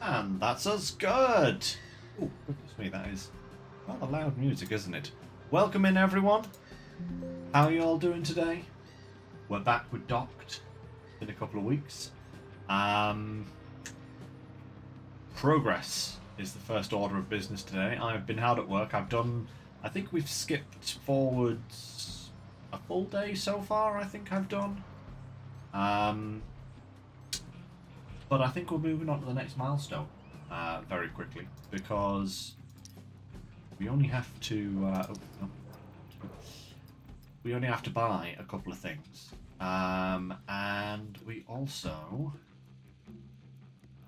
And that's us good. Oh, goodness me, that is rather loud music, isn't it? Welcome in, everyone. How are you all doing today? We're back with Docked in a couple of weeks. Progress is the first order of business today. I've been hard at work. I think we've skipped forwards a full day so far, I think I've done. But I think we're moving on to the next milestone very quickly because we only have to we only have to buy a couple of things, and we also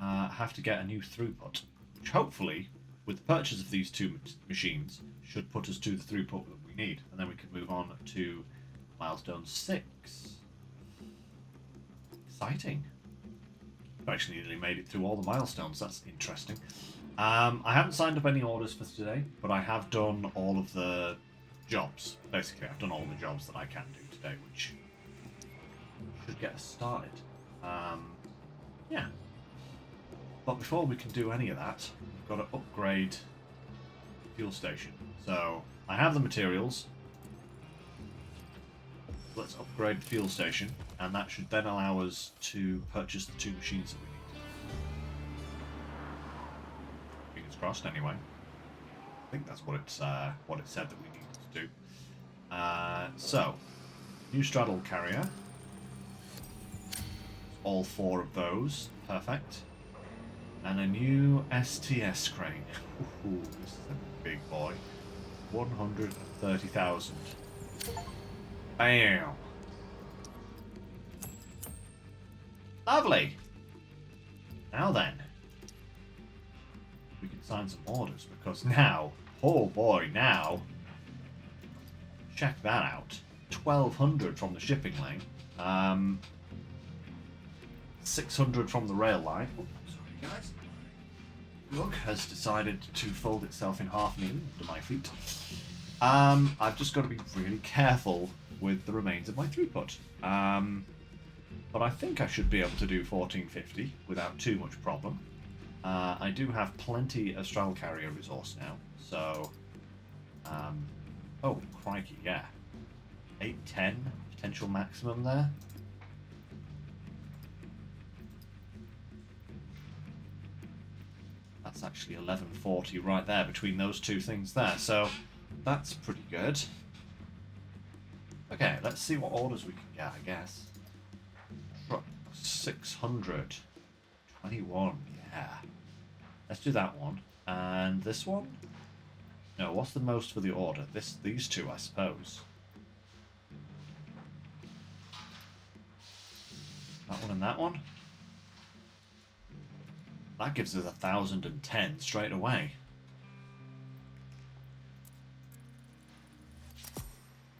have to get a new throughput, which hopefully, with the purchase of these two machines, should put us to the throughput that we need, and then we can move on to milestone 6. Exciting. I've actually nearly made it through all the milestones. That's interesting. I haven't signed up any orders for today, but I have done all of the jobs. Basically, I've done all the jobs that I can do today, which should get us started. Yeah. But before we can do any of that, we've got to upgrade the fuel station. So, I have the materials. Let's upgrade the fuel station, and that should then allow us to purchase the two machines that we need. Fingers crossed, anyway. I think that's what it said that we needed to do. So, new straddle carrier. All 4 of those, perfect. And a new STS crane. Ooh, this is a big boy. 130,000. Bam! Lovely! Now then, we can sign some orders, because now, oh boy, now, check that out. 1,200 from the shipping lane, 600 from the rail line. Oh, sorry guys. Look has decided to fold itself in half nearly under my feet. I've just got to be really careful with the remains of my throughput. But I think I should be able to do 1450 without too much problem. I do have plenty of straddle carrier resource now, so... oh, crikey, yeah. 810 potential maximum there. That's actually 1140 right there between those two things there, so that's pretty good. Okay, let's see what orders we can get, I guess. Truck 600. 21, yeah. Let's do that one. And this one? No, what's the most for the order? These two, I suppose. That one and that one? That gives us 1,010 straight away.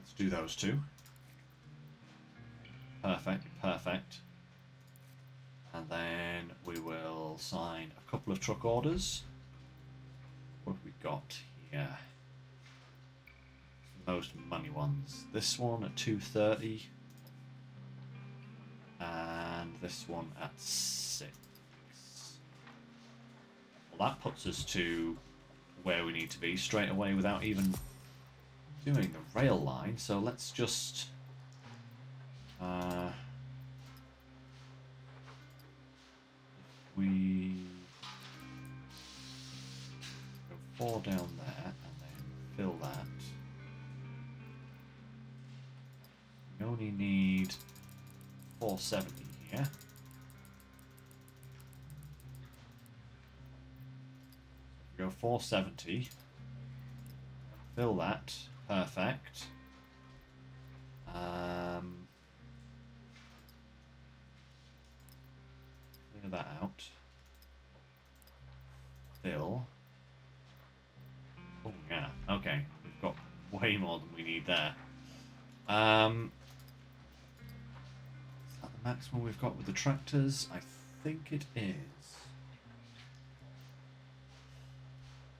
Let's do those two. Perfect, perfect. And then we will sign a couple of truck orders. What have we got here? The most money ones. This one at 230. And this one at 6. Well, that puts us to where we need to be straight away without even doing the rail line. So let's just we go 4 down there and then fill that. We only need 470 here. Go 470. Fill that. Perfect. Clear that out. Fill. Oh yeah. Okay. We've got way more than we need there. Is that the maximum we've got with the tractors? I think it is.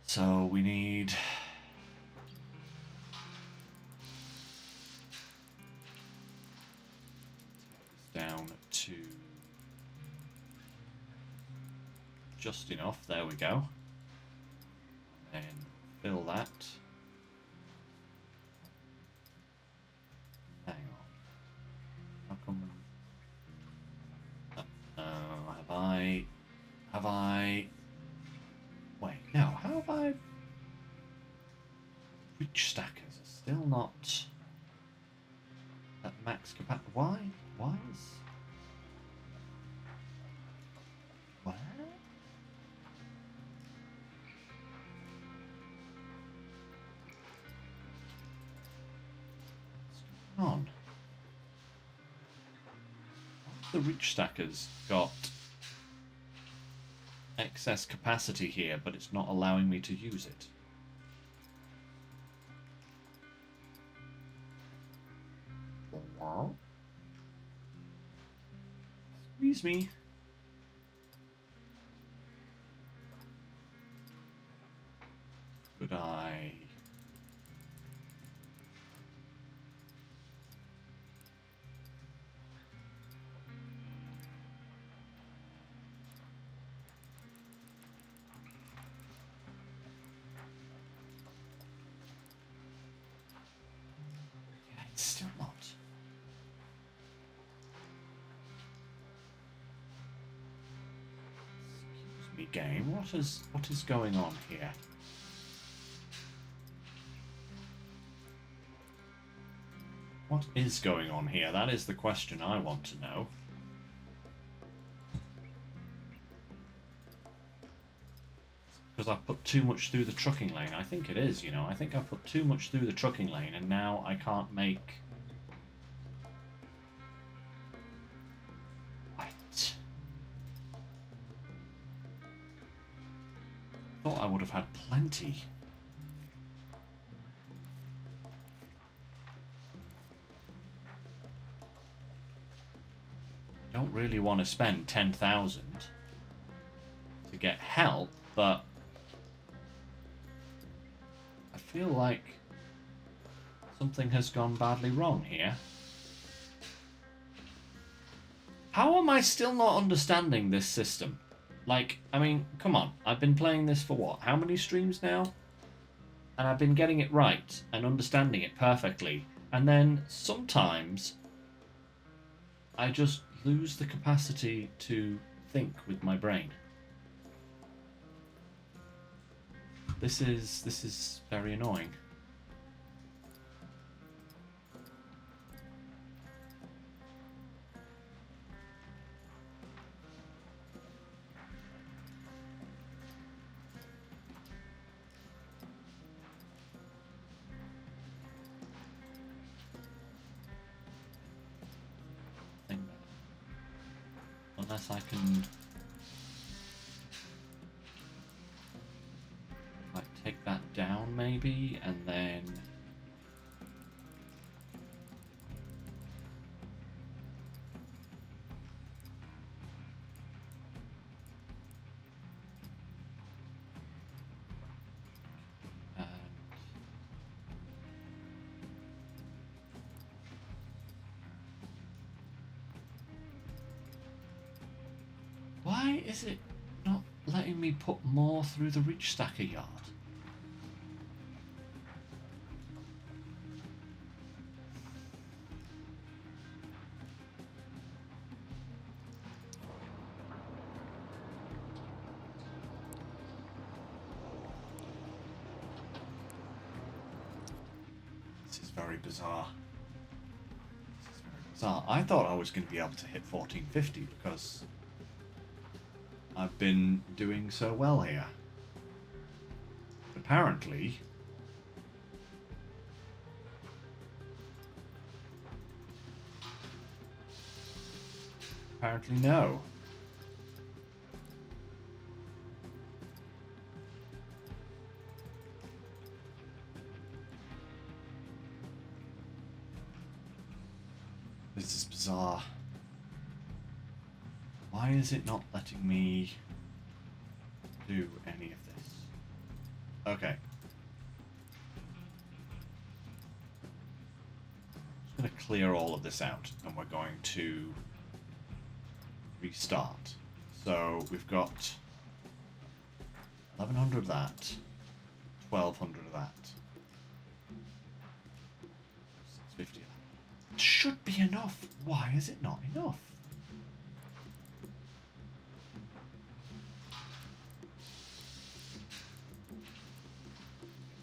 So we need down to just enough. There we go. And fill that. Hang on. How come... Have I... Wait, no, how have I... Reach stackers are still not at max capacity. Why? Why is... Where? What's going on? The reach stackers got excess capacity here, but it's not allowing me to use it. Excuse me. Could I... Yeah, it's still not. Excuse me, game. What is going on here? What is going on here? That is the question I want to know. Because I've put too much through the trucking lane. I think it is, you know. I think I've put too much through the trucking lane, and now I can't make... What? Thought I would have had plenty. Don't really want to spend 10,000 to get help, but I feel like something has gone badly wrong here. How am I still not understanding this system? Like, I mean, come on. I've been playing this for what? How many streams now? And I've been getting it right and understanding it perfectly. And then sometimes I just lose the capacity to think with my brain. This is very annoying. Unless I can like take that down maybe, and then why is it not letting me put more through the reach stacker yard? This is very bizarre. This is very bizarre. I thought I was going to be able to hit 1450 because I've been doing so well here. Apparently, no. This is bizarre. Why is it not letting me do any of this? Okay. I'm just going to clear all of this out, and we're going to restart. So we've got 1100 of that. 1200 of that. 650 of that. It should be enough. Why is it not enough?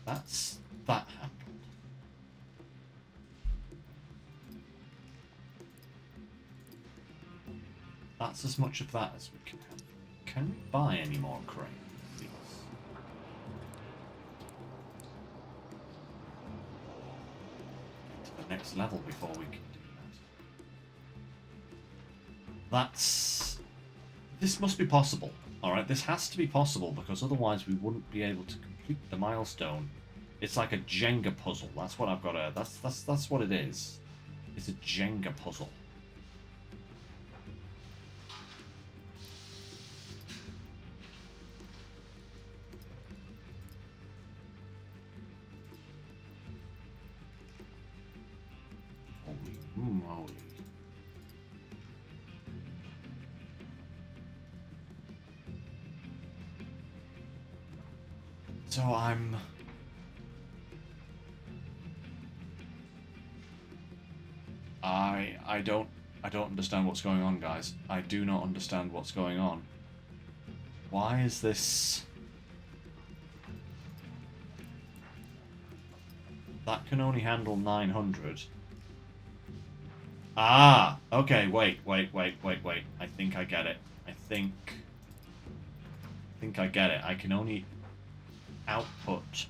That's that handled. That's as much of that as we can have. Can we buy any more cranes, please? Get to the next level before we can do that. This must be possible. Alright, this has to be possible because otherwise we wouldn't be able to complete the milestone. It's like a Jenga puzzle. That's what I've got to... That's what it is. It's a Jenga puzzle. Holy moly. So I don't understand what's going on, guys. I do not understand what's going on. Why is this... That can only handle 900. Ah! Okay, wait. I think I get it. I think I get it. I can only output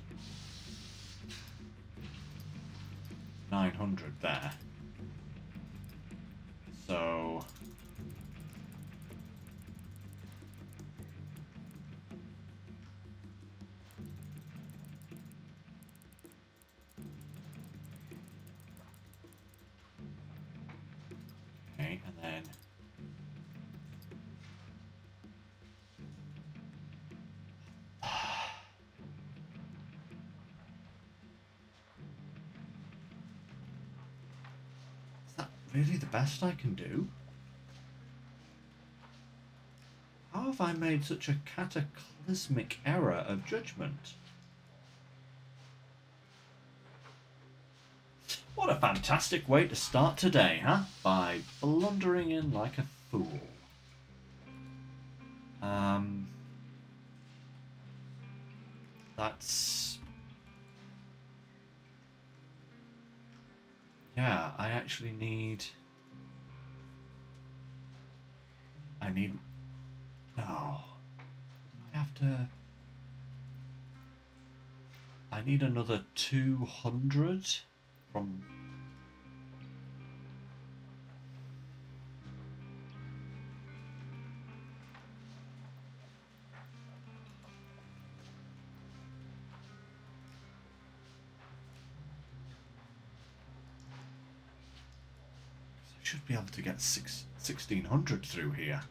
900 there. So... Okay, and then... Is that really the best I can do? How have I made such a cataclysmic error of judgment? What a fantastic way to start today, huh? By blundering in like a fool. That's... Yeah, I actually need... No. I need another 200 from... I should be able to get 1600 through here.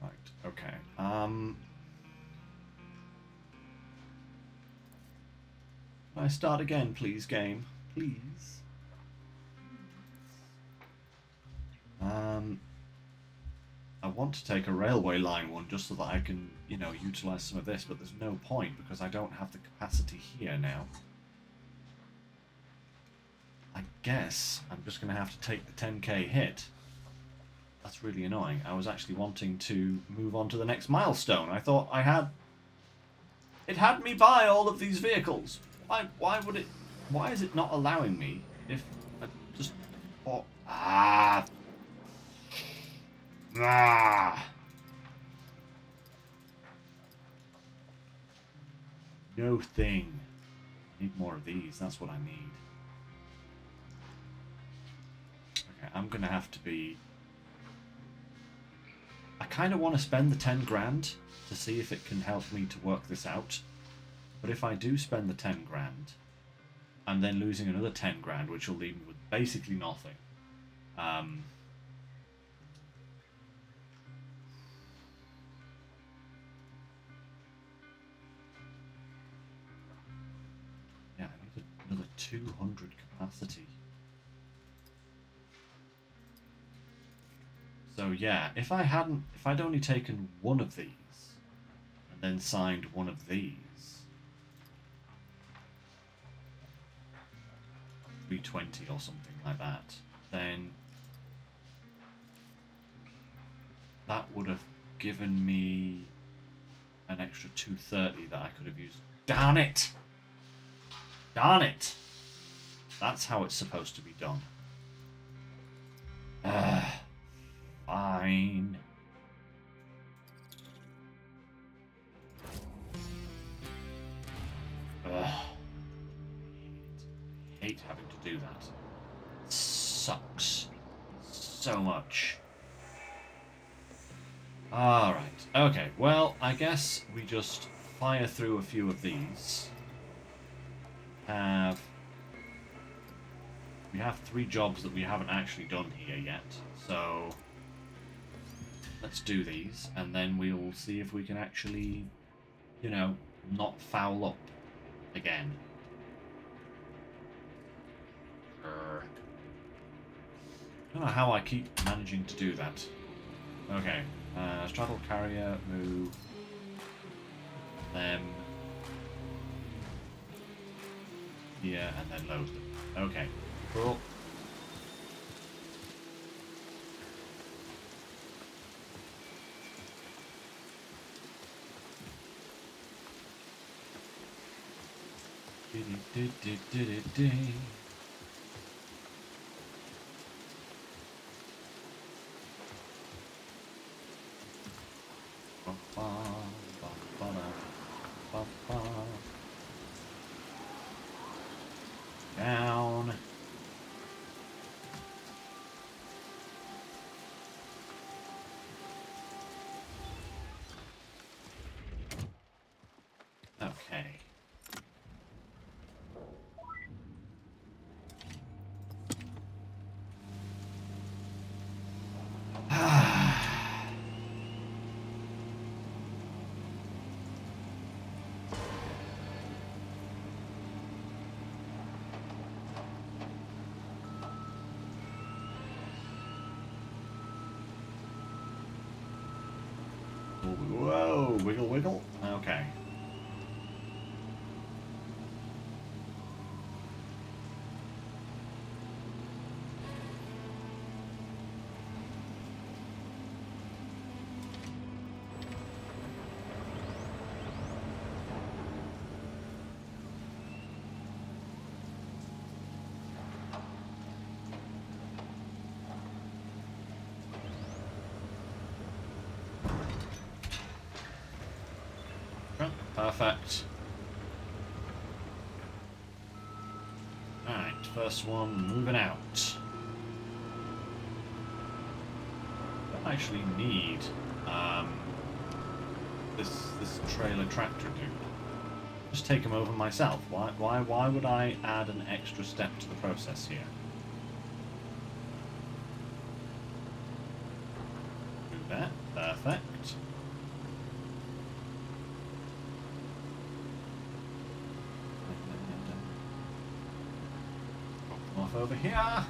Right, okay. Can I start again, please, game? Please. I want to take a railway line one just so that I can, you know, utilize some of this, but there's no point because I don't have the capacity here now. I guess I'm just going to have to take the 10k hit. That's really annoying. I was actually wanting to move on to the next milestone. I thought I had... It had me buy all of these vehicles. Why would it... Why is it not allowing me if I just... Oh, ah... Ah! No thing. I need more of these. That's what I need. Okay, I'm gonna have to be... I kind of want to spend the 10 grand to see if it can help me to work this out. But if I do spend the 10 grand, I'm then losing another 10 grand, which will leave me with basically nothing. Yeah, I need another 200 capacity. So yeah, if I'd only taken one of these and then signed one of these, 320 or something like that, then that would have given me an extra 230 that I could have used. Darn it! Darn it! That's how it's supposed to be done. Fine. Hate having to do that. It sucks so much. Alright, okay, well, I guess we just fire through a few of these. We have 3 jobs that we haven't actually done here yet, so let's do these, and then we'll see if we can actually, you know, not foul up again. I don't know how I keep managing to do that. Okay, straddle carrier, move them here, and then load them. Okay, cool. Down. Okay. Whoa, wiggle, wiggle. Okay. Perfect. Alright, first one moving out. Don't actually need this trailer tractor dude. Just take him over myself. Why would I add an extra step to the process here? Do that. Perfect. Off over here.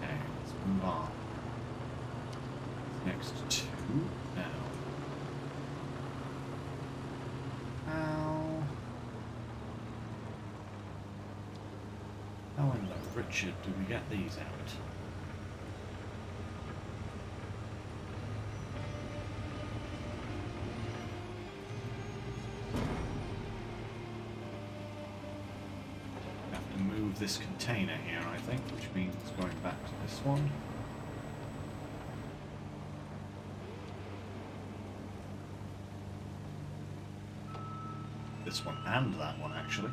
Okay, let's move on. Next 2 now. How in the Richard do we get these out? We have to move this container here, I think, which means going back to this one. This one and that one, actually.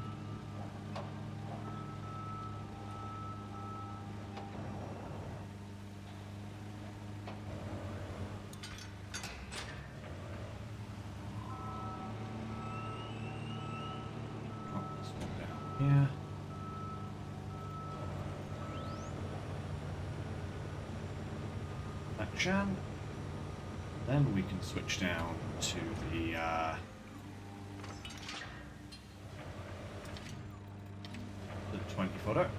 here. Action. Then we can switch down to the 20-footer.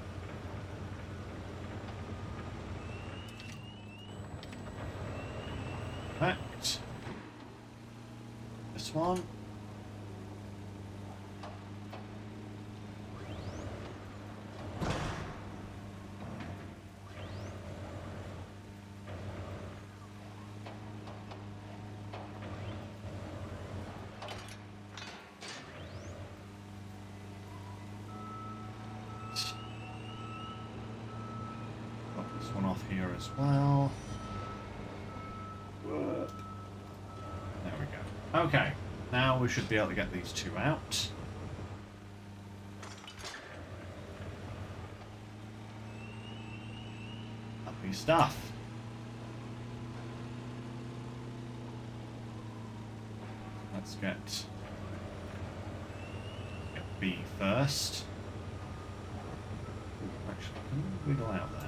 Perfect. This one. One off here as well. Whoop. There we go. Okay, now we should be able to get these two out. Lovely stuff. Let's get B first. Ooh, actually, can we wiggle out there?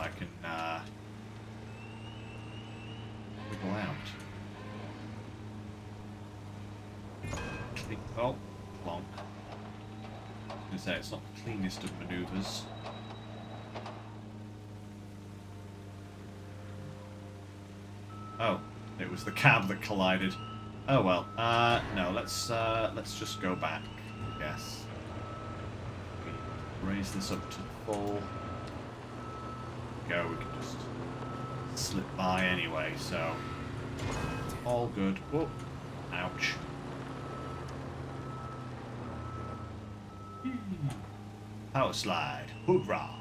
I can wiggle out. Oh, plonk. I was going to say, it's not the cleanest of manoeuvres. Oh, it was the cab that collided. Oh well. No, let's just go back, I guess. Raise this up to full. Go, we can just slip by anyway, so all good. Oh, ouch. Power slide, hoorah!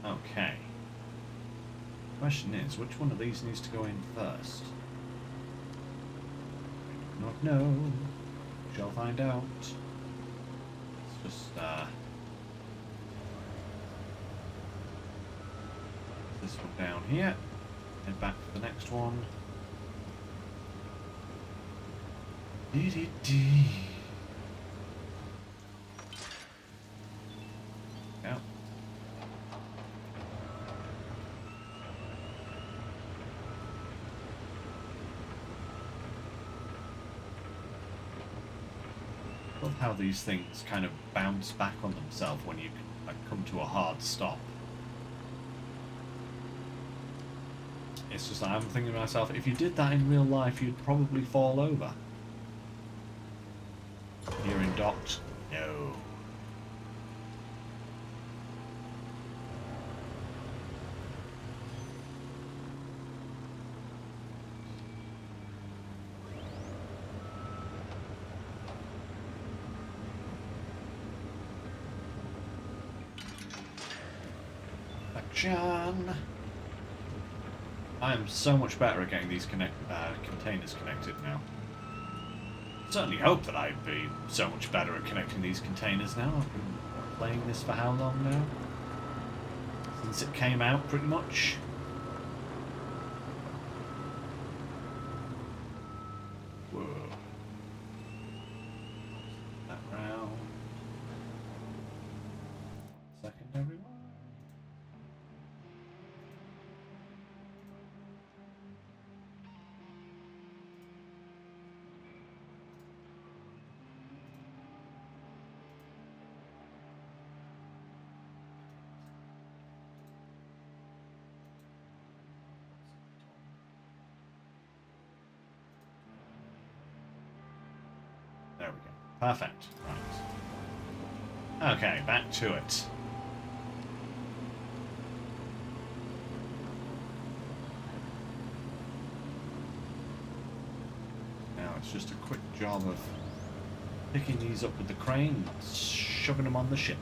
Okay. Question is, which one of these needs to go in first? I do not know. We shall find out. Let's just this one down here, head back for the next one. Dee-dee-dee. Yeah. Love how these things kind of bounce back on themselves when you come to a hard stop. It's just like, I'm thinking to myself, if you did that in real life, you'd probably fall over. Here in Docked, no. Action. I am so much better at getting these containers connected now. Certainly hope that I'd be so much better at connecting these containers now. I've been playing this for how long now? Since it came out, pretty much. Whoa. That round. Second, everyone. There we go. Perfect. Right. Okay, back to it. Now it's just a quick job of picking these up with the crane and shoving them on the ship.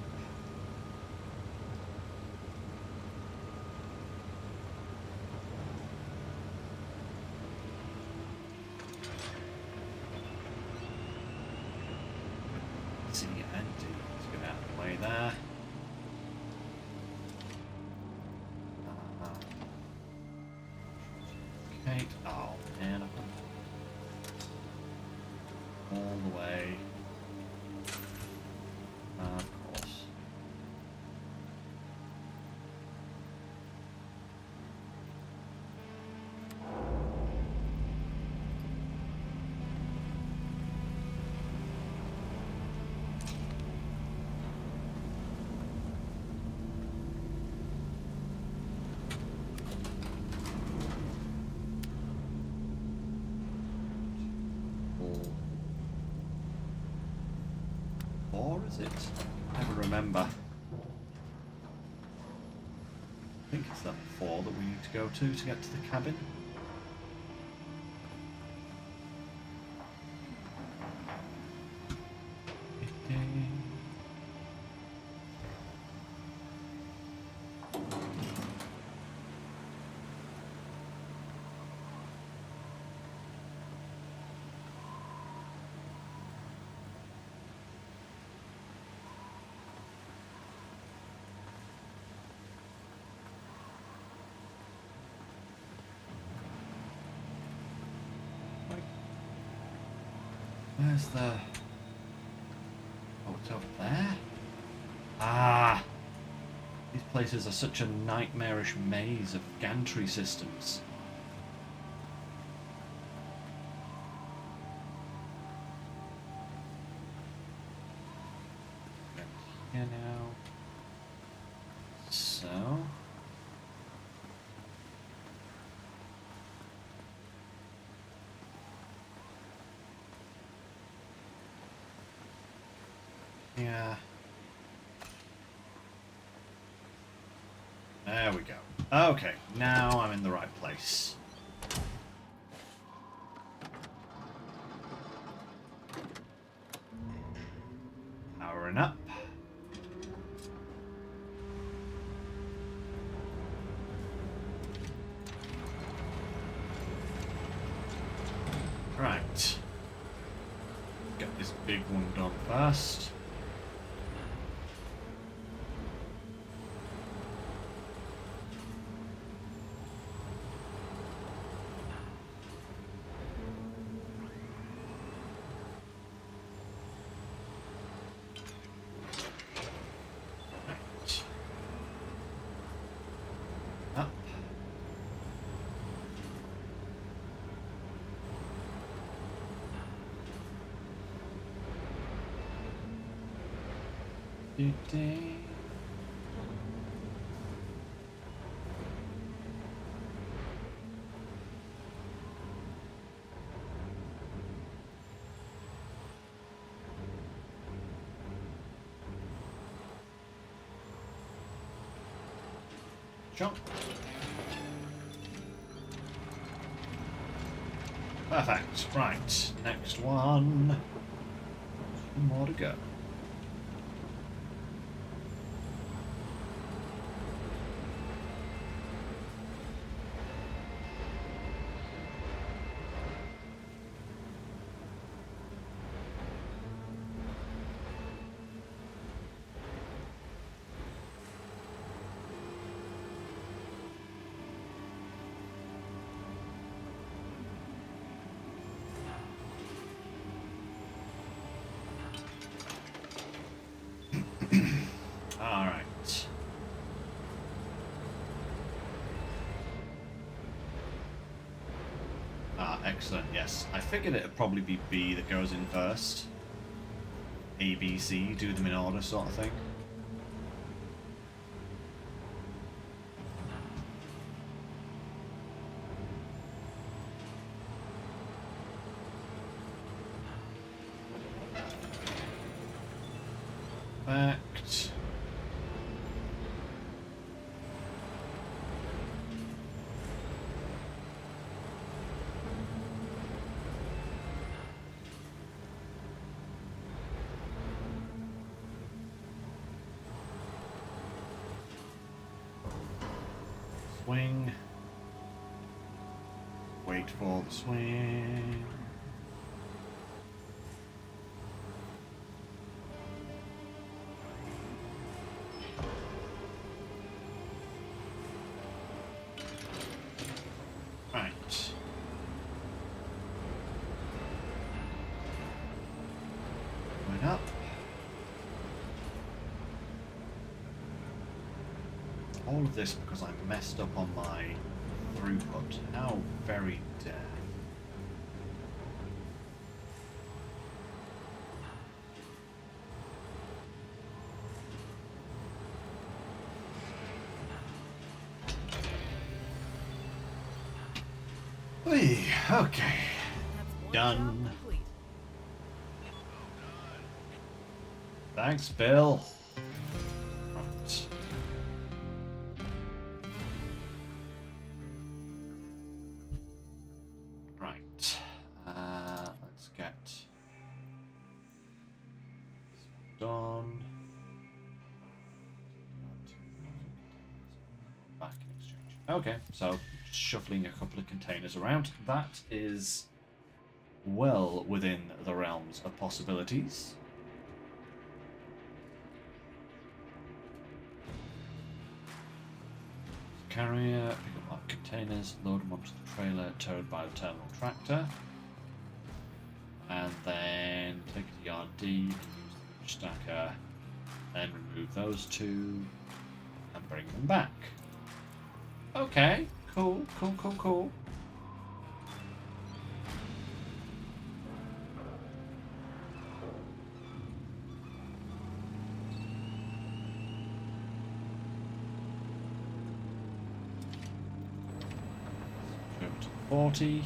floor, is it? I never remember. I think it's level 4 that we need to go to get to the cabin. Where's the... Oh, it's over there? Ah! These places are such a nightmarish maze of gantry systems. Here now. So... Yeah. There we go. Okay, now I'm in the right place. Powering up. Right. Get this big one done first. Up. Jump. Perfect. Right. Next one. 2 more to go. Alright. Ah, excellent, yes. I figured it'd probably be B that goes in first. A, B, C, do them in order sort of thing. Perfect. Swing. Wait for the swing. Right. Going up. All of this because I messed up on my throughput. How very dare. Oy, okay. Done. Thanks, Bill. Right. Right. Let's get done. Back in exchange. Okay, so just shuffling a couple of containers around. That is well within the realms of possibilities. Carrier, pick up light containers, load them onto the trailer towed by the terminal tractor, and then take it to yard D and use the reach stacker, then remove those two and bring them back. Okay, cool. Go to 40.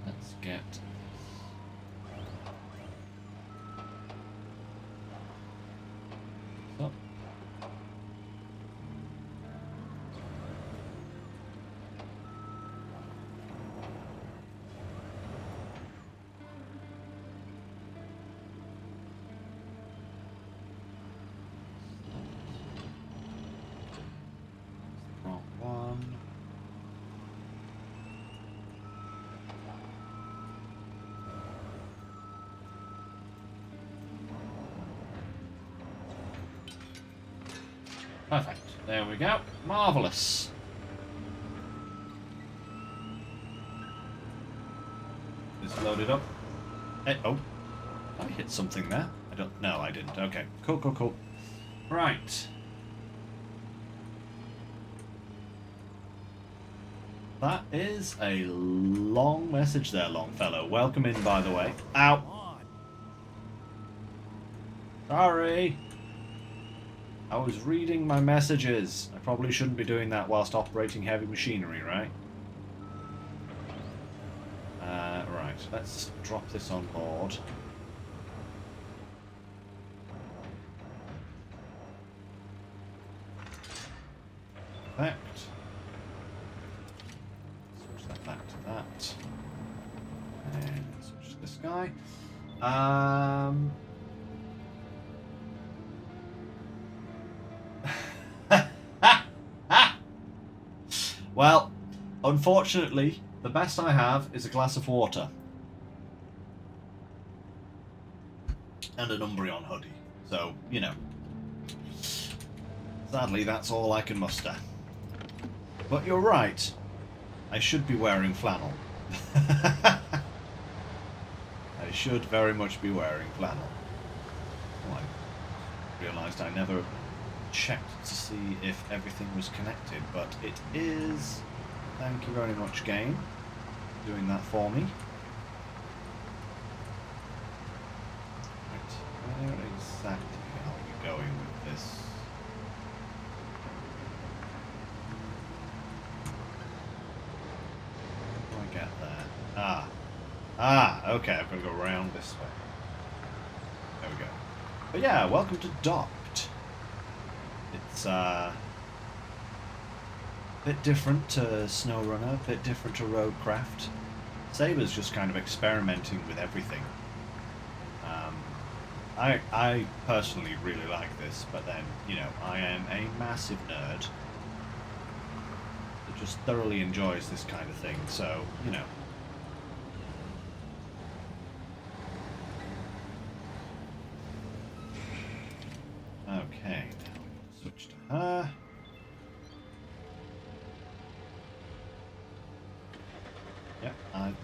Let's get up. Wrong one. Perfect. There we go. Marvellous. It's loaded up. Oh. I hit something there. I don't... No, I didn't. Okay. Cool. Right. That is a long message there, Longfellow. Welcome in, by the way. Ow! Sorry! I was reading my messages. I probably shouldn't be doing that whilst operating heavy machinery, right? Right, let's drop this on board. Perfect. Switch that back to that. And switch to this guy. Well, unfortunately, the best I have is a glass of water. And an Umbreon hoodie. So, you know. Sadly, that's all I can muster. But you're right. I should be wearing flannel. I should very much be wearing flannel. Oh, I realised I never checked to see if everything was connected, but it is. Thank you very much, game, for doing that for me. Right, where exactly are we going with this? How do I get there? Okay, I've got to go around this way. There we go. But yeah, welcome to Docked. It's a bit different to SnowRunner, a bit different to Roadcraft. Saber's just kind of experimenting with everything. I personally really like this, but then, you know, I am a massive nerd that just thoroughly enjoys this kind of thing, so, you know. Okay, now we switch to her. Yeah,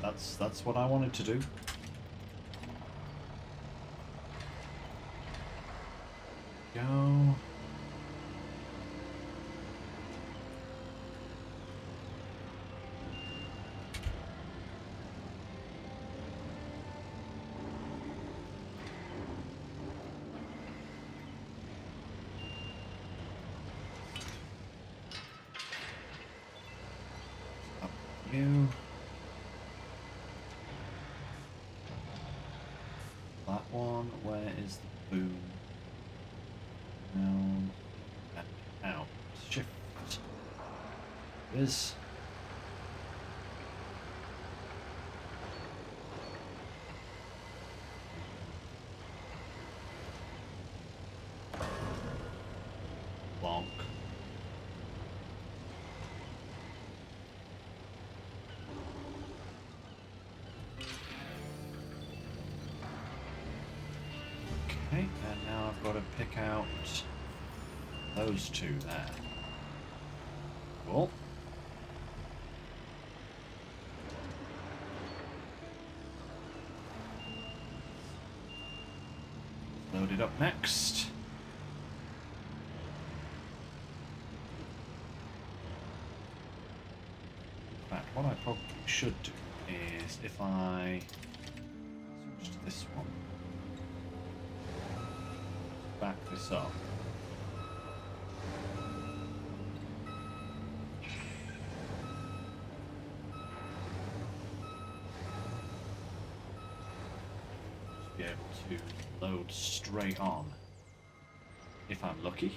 that's what I wanted to do. Go. Up you. that one. Where is the boom? Down and out. Shift. Is. Bonk. Okay, and now I've got to pick out those two there. Cool. Load it up next. In fact, what I probably should do is if I switch to this one, back this up. Be able to load straight on if I'm lucky.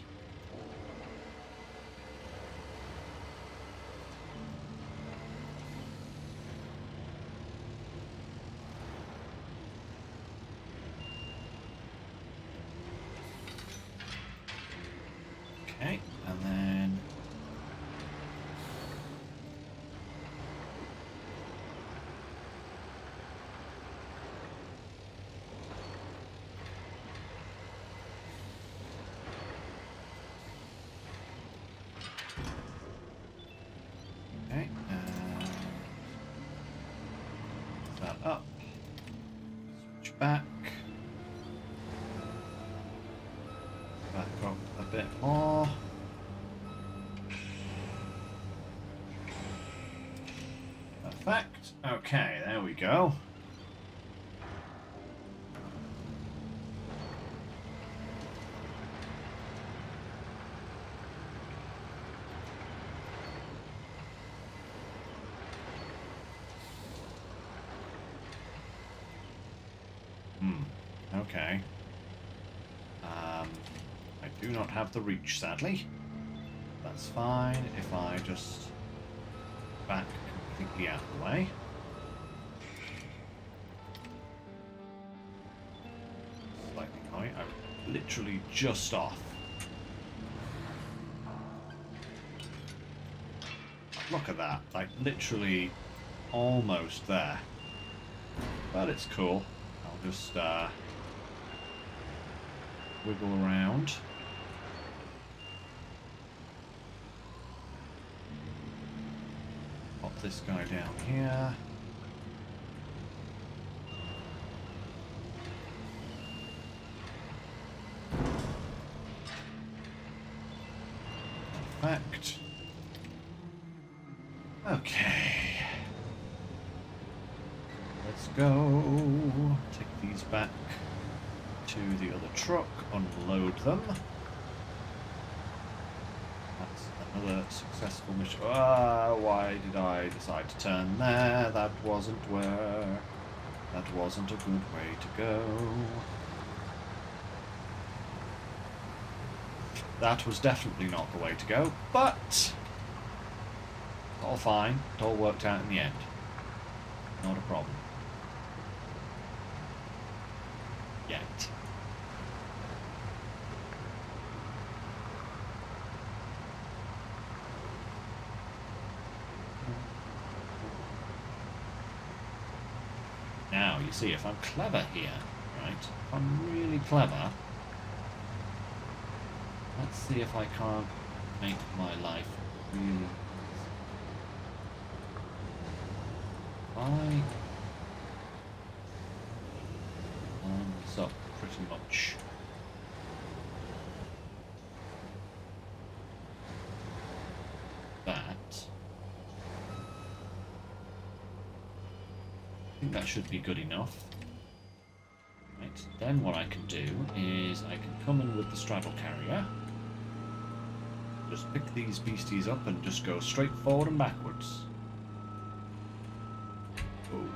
Okay, and then okay, that up, switch back up a bit more. Perfect. Okay, there we go. Okay. I do not have the reach, sadly. That's fine if I just back completely out of the way. Slightly high. I'm literally just off. Look at that. Like, literally almost there. But it's cool. I'll just wiggle around. Pop this guy down here. Perfect. Okay. Let's go. Take these back to the other truck, unload them. That's another successful mission. Ah, why did I decide to turn there? That wasn't a good way to go. That was definitely not the way to go, but all fine. It all worked out in the end. Not a problem. Yet. Now, you see, if I'm clever here, right? If I'm really clever, let's see if I can't make my life really... I lines up pretty much. That. I think that should be good enough. Right, then what I can do is I can come in with the straddle carrier. Just pick these beasties up and just go straight forward and backwards. Oh.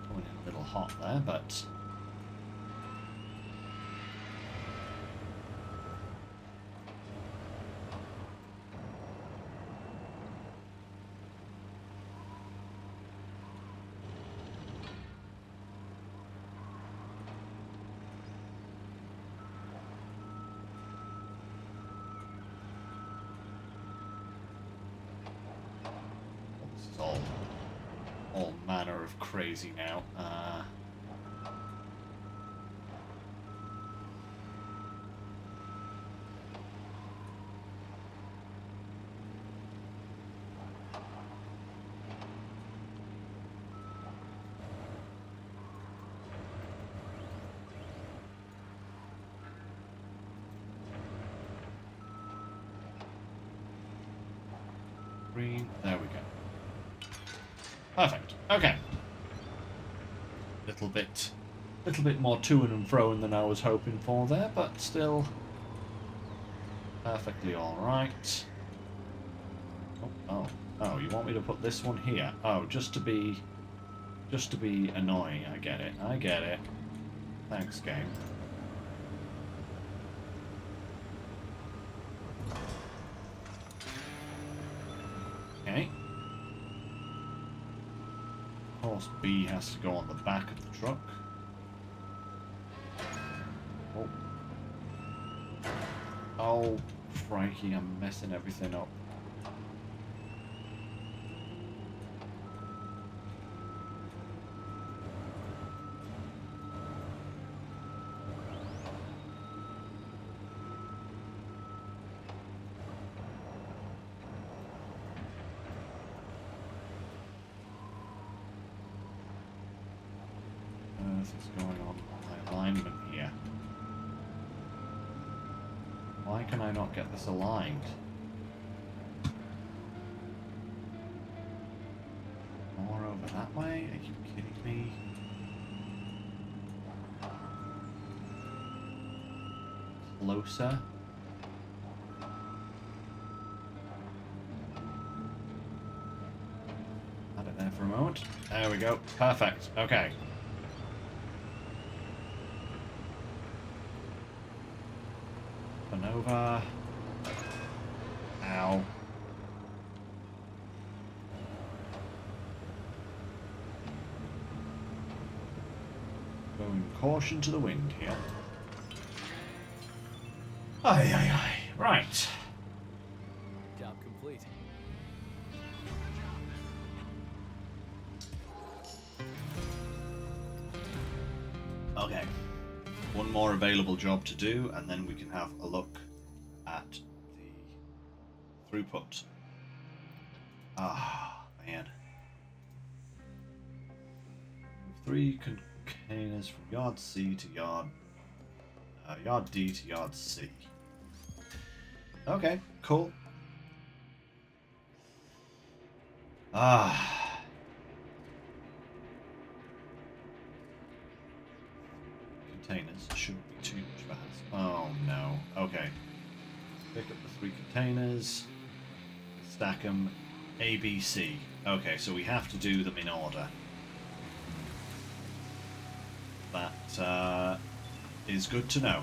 Coming in a little hot there, but is all manner of crazy now. Green. There we go. Perfect. Okay. Little bit more to and fro than I was hoping for there, but still perfectly all right. Oh! You want me to put this one here? Oh, just to be annoying. I get it. I get it. Thanks, game. Okay. Of course, B has to go on the back of the truck. Oh. Oh, crikey, I'm messing everything up. What's going on with my alignment here? Why can I not get this aligned? More over that way? Are you kidding me? Closer? Had it there for a moment. There we go. Perfect. Okay. Over. Ow. Going caution to the wind here. Aye. Right. Job complete. Okay. One more available job to do, and then we can have a look at the throughput. Ah, man. 3 containers from yard C to yard D to yard C. Okay, cool. Containers shouldn't be too much fast. Oh no. Okay. Pick up the 3 containers, stack them A, B, C. Okay, so we have to do them in order. That is good to know.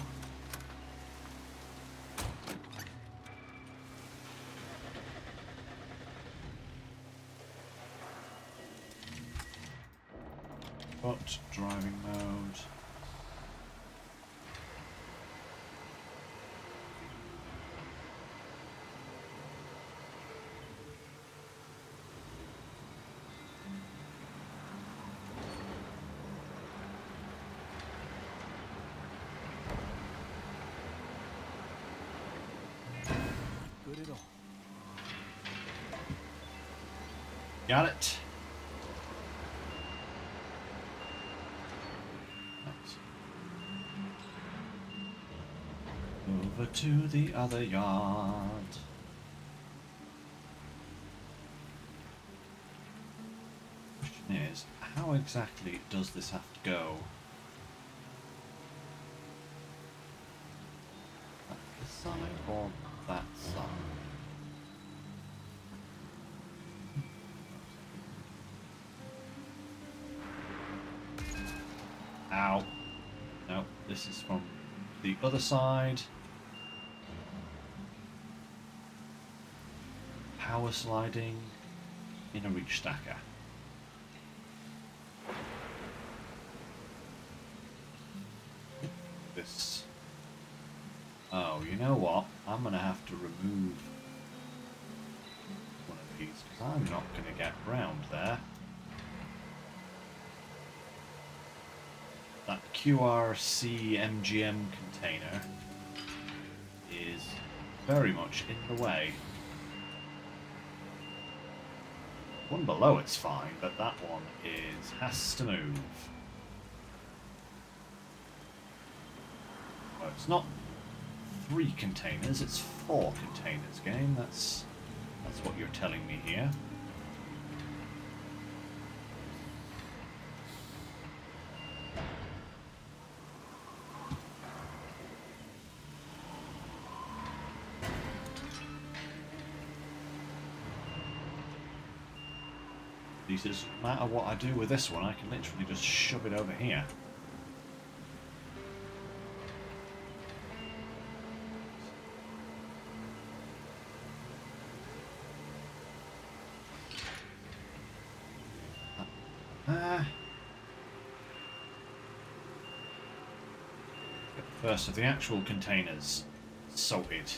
But driving mode. Good at all. Got it. Over to the other yard. Question is, how exactly does this have to go? This side or that side? Ow. No, this is from the other side. Power sliding in a reach stacker. This. Oh, you know what? I'm gonna have to remove one of these fast, because I'm not going to get round there. That QRC MGM container is very much in the way. One below it's fine, but that one has to move. Well, it's not 3 containers, it's 4 containers, game. That's what you're telling me here. It doesn't matter what I do with this one, I can literally just shove it over here. First of the actual containers sorted.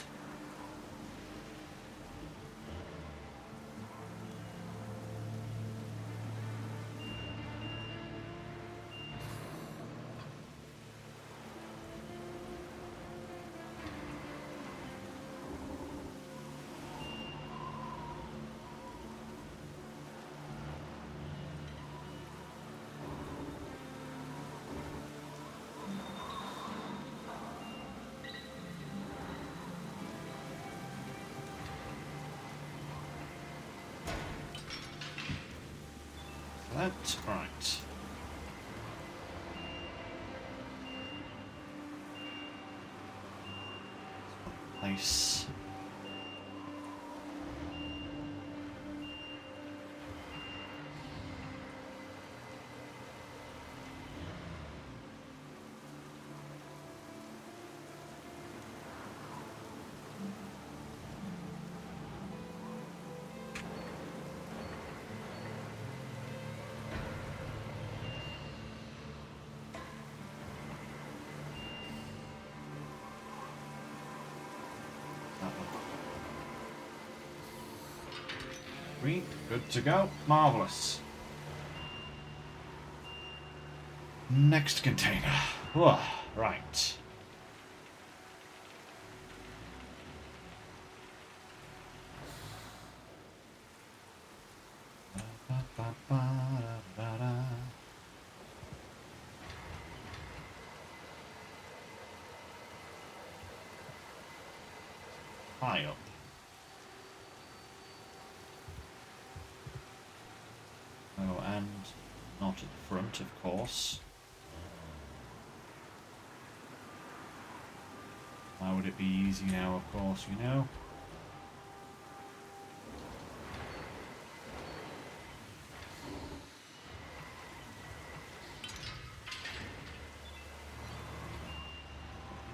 That's right. Place. Green, good to go. Marvellous. Next container. Whoa, right. High up. Oh, and not at the front, of course. Why would it be easy now, of course, you know?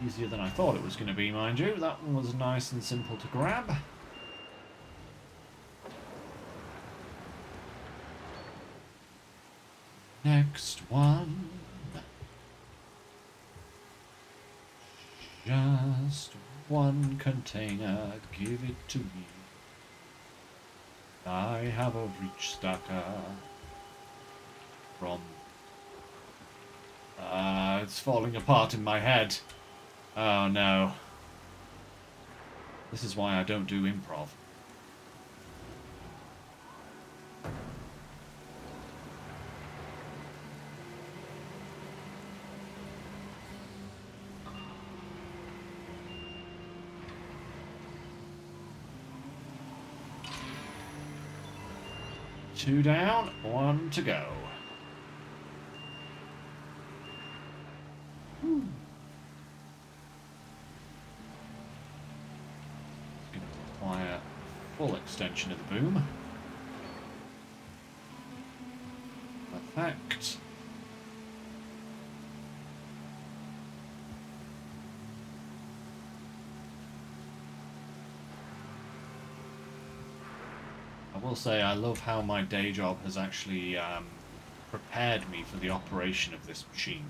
Easier than I thought it was going to be, mind you. That one was nice and simple to grab. Next one. Just one container, give it to me. I have a reach stacker from... it's falling apart in my head. Oh no. This is why I don't do improv. Two down, one to go. Whew. It's going to require full extension of the boom. Perfect. I will say I love how my day job has actually prepared me for the operation of this machine.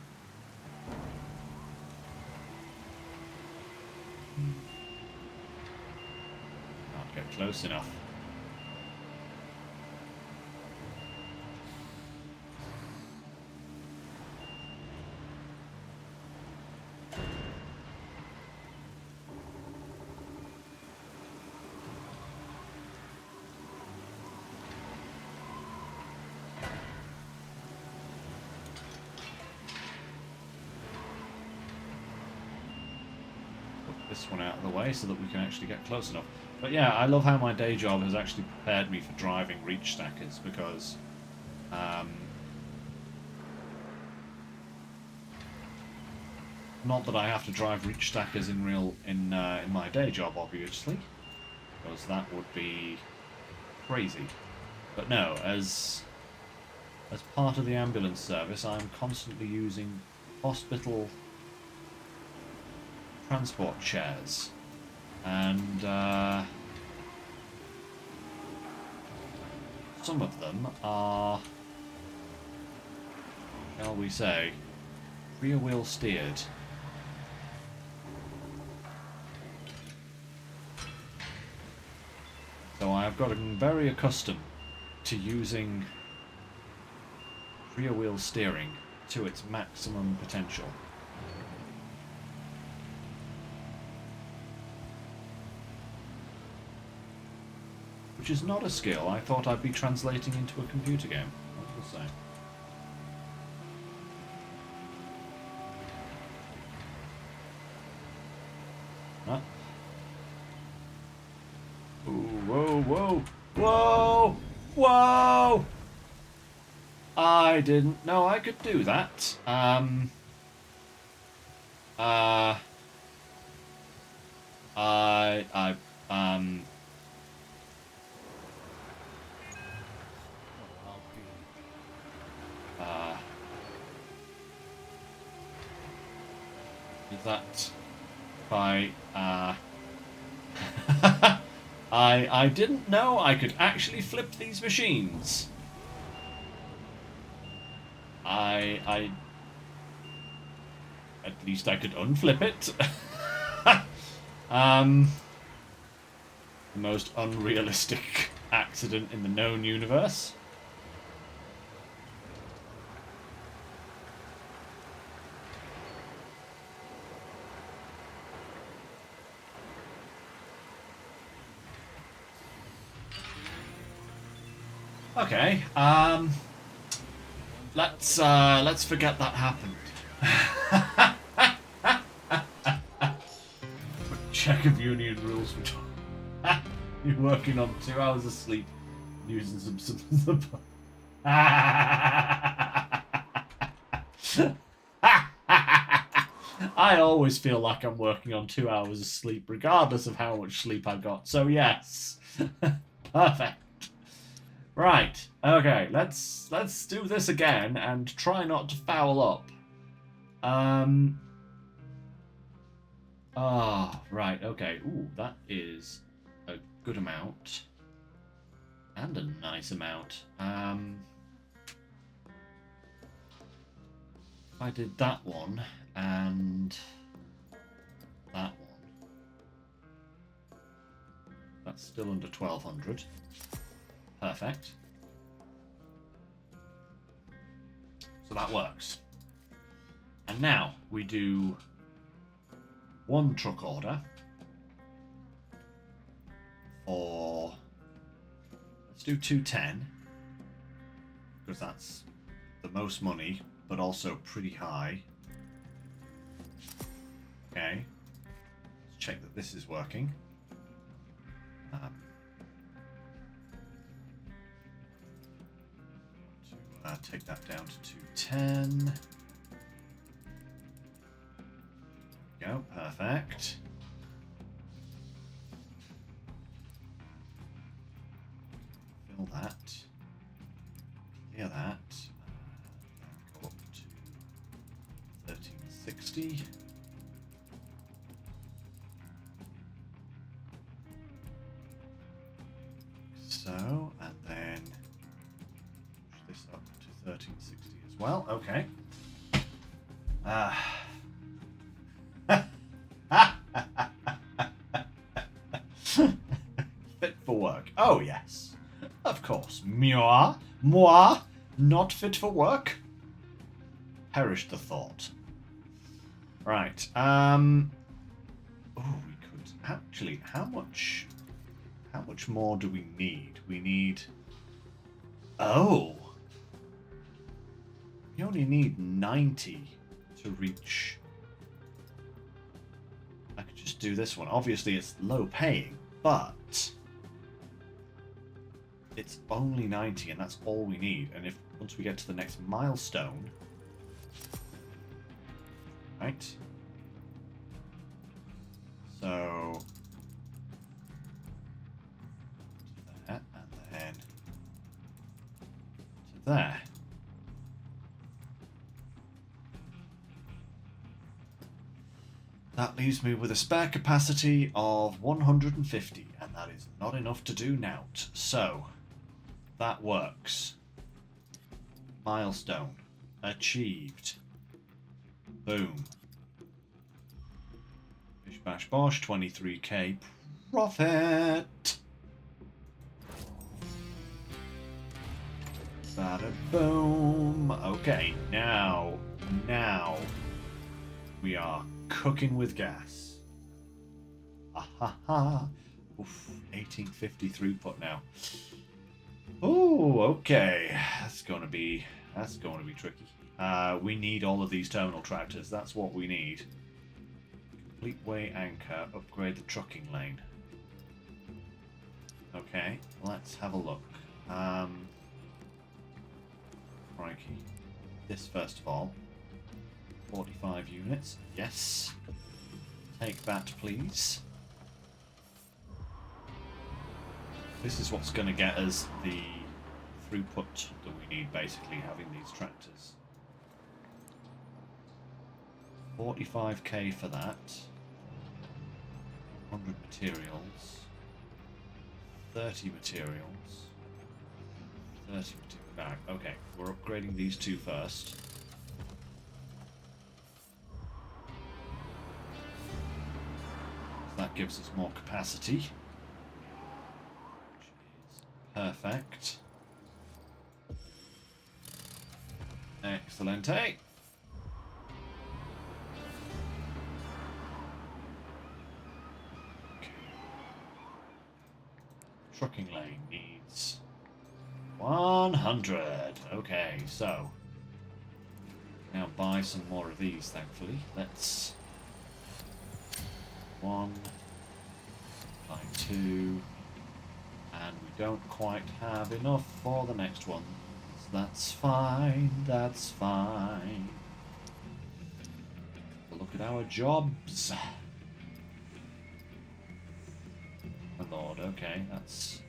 Can't get close enough. this one out of the way so that we can actually get close enough. But yeah, I love how my day job has actually prepared me for driving reach stackers, because not that I have to drive reach stackers in my day job, obviously, because that would be crazy. But no, as part of the ambulance service, I'm constantly using hospital transport chairs, and some of them are, shall we say, rear wheel steered. So I've gotten very accustomed to using rear wheel steering to its maximum potential. Which is not a skill I thought I'd be translating into a computer game, I will say. Huh? Ooh, whoa, whoa, whoa, whoa! I didn't know I could do that. Is that by, I didn't know I could actually flip these machines. At least I could unflip it. The most unrealistic accident in the known universe. Okay, let's forget that happened. Check of union rules for you're working on 2 hours of sleep using some I always feel like I'm working on 2 hours of sleep regardless of how much sleep I've got, so yes. Perfect. Right, okay, let's do this again and try not to foul up. Right, okay. Ooh, that is a good amount. And a nice amount. I did that one and that one. That's still under 1,200. Perfect. So that works. And now we do one truck order for, let's do 210, because that's the most money, but also pretty high. Okay. Let's check that this is working. Take that down to 210. Go, perfect. Fill that. Clear that. Go up to 1360. So, and then push this up to 1360 as well. Okay. Fit for work. Oh, yes. Of course. Moi, not fit for work. Perish the thought. Right. Oh, we could actually. How much more do we need? We need. Oh. We only need 90 to reach I could just do this one. Obviously, it's low paying, but it's only 90, and that's all we need. And if once we get to the next milestone, right? So that, and then to there. That leaves me with a spare capacity of 150, and that is not enough to do nout. So, that works. Milestone. Achieved. Boom. Bish bash bosh, 23k profit! Bada boom! Okay, now we are cooking with gas. Ahaha. Oof, 1850 throughput now. Oh, okay. That's gonna be tricky. We need all of these terminal tractors. That's what we need. Complete way anchor. Upgrade the trucking lane. Okay, let's have a look. Crikey. This first of all. 45 units. Yes. Take that, please. This is what's going to get us the throughput that we need, basically, having these tractors. 45k for that. 100 materials. 30 materials. 30 materials. Okay, we're upgrading these two first. That gives us more capacity, which is perfect. Excellente. Okay. Trucking lane needs 100. Okay, so now buy some more of these, thankfully. Let's 1, buy 2, and we don't quite have enough for the next one. So that's fine, that's fine. Look at our jobs. My lord, okay, that's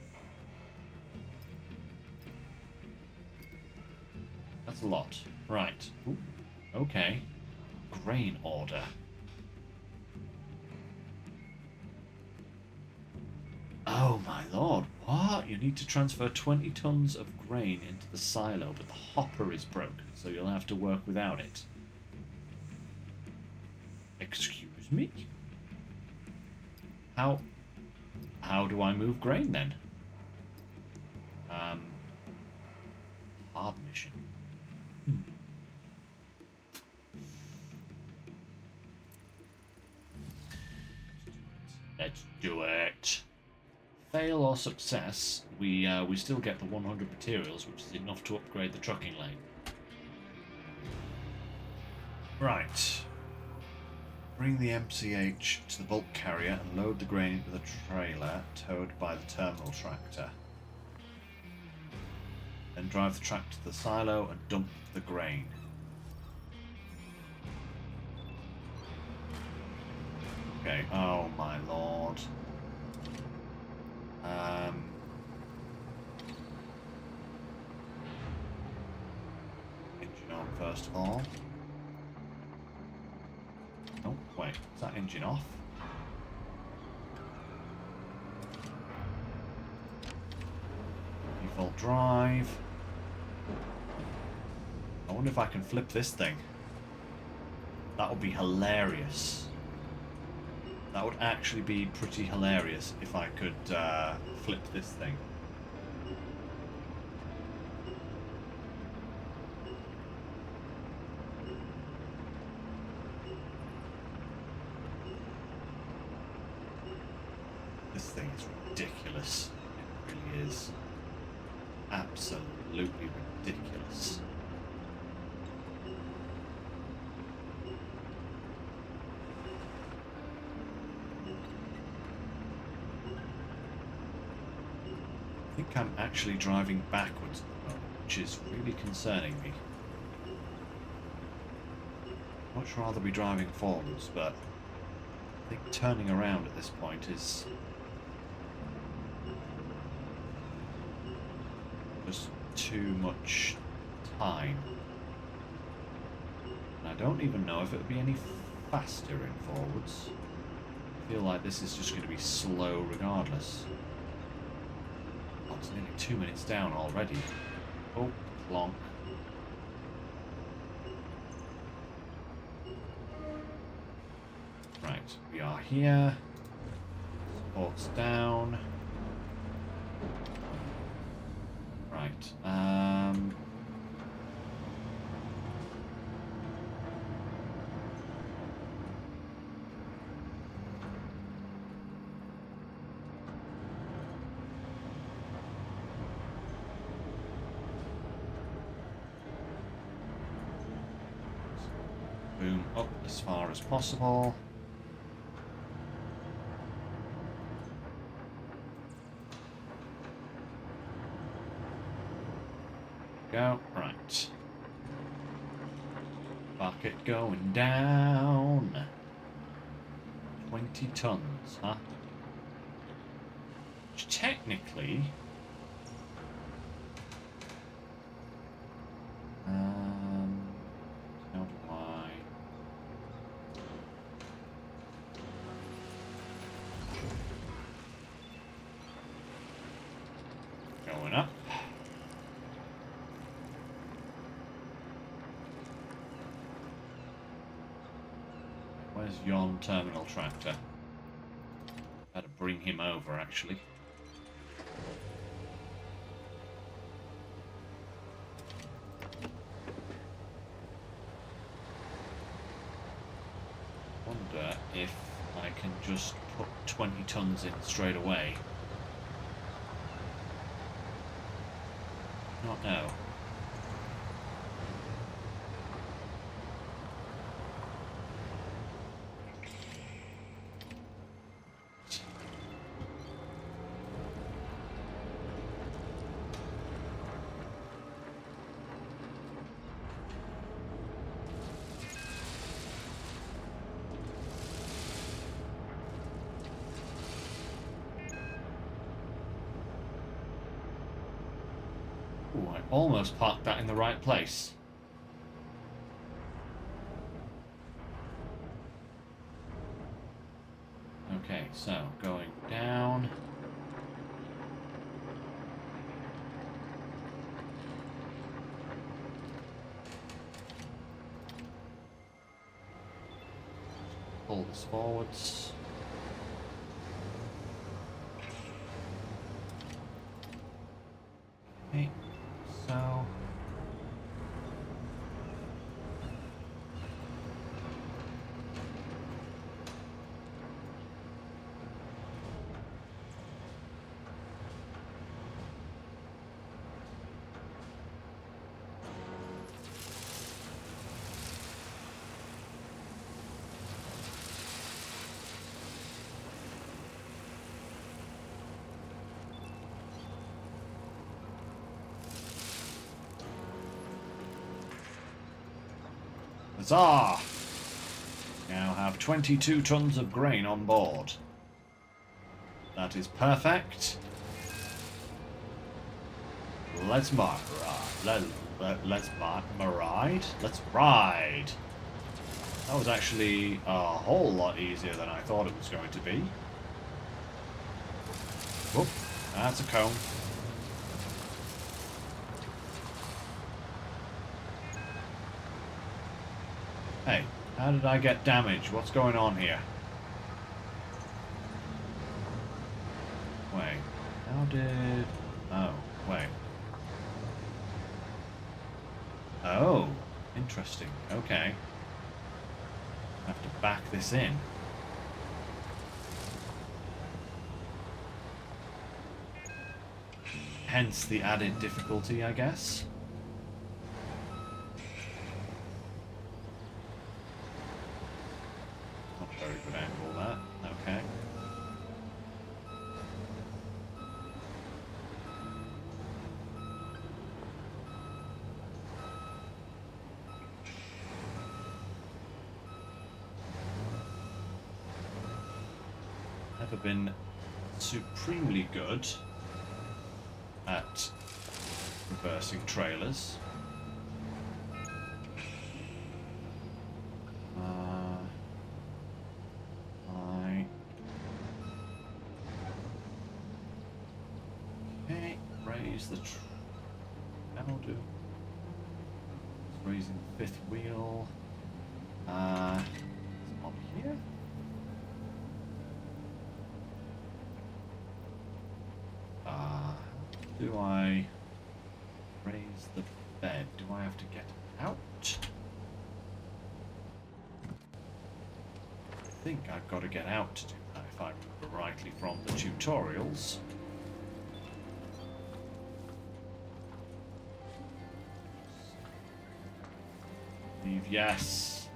a lot. Right. Ooh, okay. Grain order. Oh my lord, what? You need to transfer 20 tons of grain into the silo, but the hopper is broken, so you'll have to work without it. Excuse me? How do I move grain then? Hard mission. Let's do it. Fail or success, we still get the 100 materials, which is enough to upgrade the trucking lane. Right. Bring the MCH to the bulk carrier and load the grain into the trailer towed by the terminal tractor. Then drive the tractor to the silo and dump the grain. Okay, oh my lord. Engine on first of all. Oh, wait, is that engine off? Default drive. I wonder if I can flip this thing. That would be hilarious. That would actually be pretty hilarious if I could flip this thing. This thing is ridiculous. It really is. Absolutely ridiculous. think I'm actually driving backwards at the moment, which is really concerning me. Much rather be driving forwards, but I think turning around at this point is just too much time. And I don't even know if it would be any faster in forwards. I feel like this is just going to be slow regardless. Oh, it's nearly 2 minutes down already. Oh, long. Right, we are here. Support's down. Right, boom up as far as possible. Go. Right. Bucket going down. 20 tons, huh? Which technically... how do I... Going up. Where's yon terminal tractor? Better bring him over, actually. Wonder if I can just put 20 tons in straight away. Not know. Ooh, I almost parked that in the right place. Okay, so going down. Pull this forwards. Okay, so... Huzzah! Now have 22 tons of grain on board. That is perfect. Let's ride. Let's ride. That was actually a whole lot easier than I thought it was going to be. Whoop, that's a cone. Hey, how did I get damaged? What's going on here? Wait, how did... Oh, wait. Oh, interesting. Okay. I have to back this in. Hence the added difficulty, I guess. Not very good angle, that. Okay. never been supremely good at reversing trailers. Okay, raise the that'll do. Raising the fifth wheel. It's on here. Do I raise the bed? Do I have to get out? I think I've got to get out to do that if I remember rightly from the tutorials. Yes.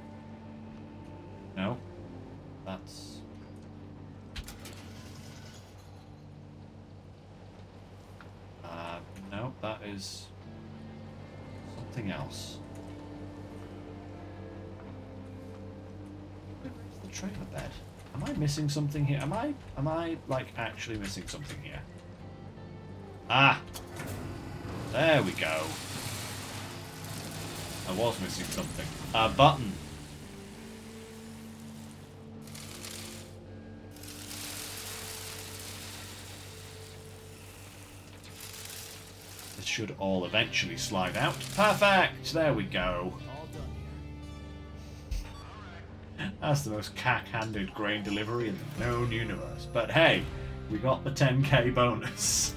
No. That's... no, that is something else. Where's the trailer bed? Am I missing something here? Am I like actually missing something here? Ah! There we go. I was missing something. A button. This should all eventually slide out. Perfect! There we go. All done here. That's the most cack-handed grain delivery in the known universe. But hey, we got the 10k bonus.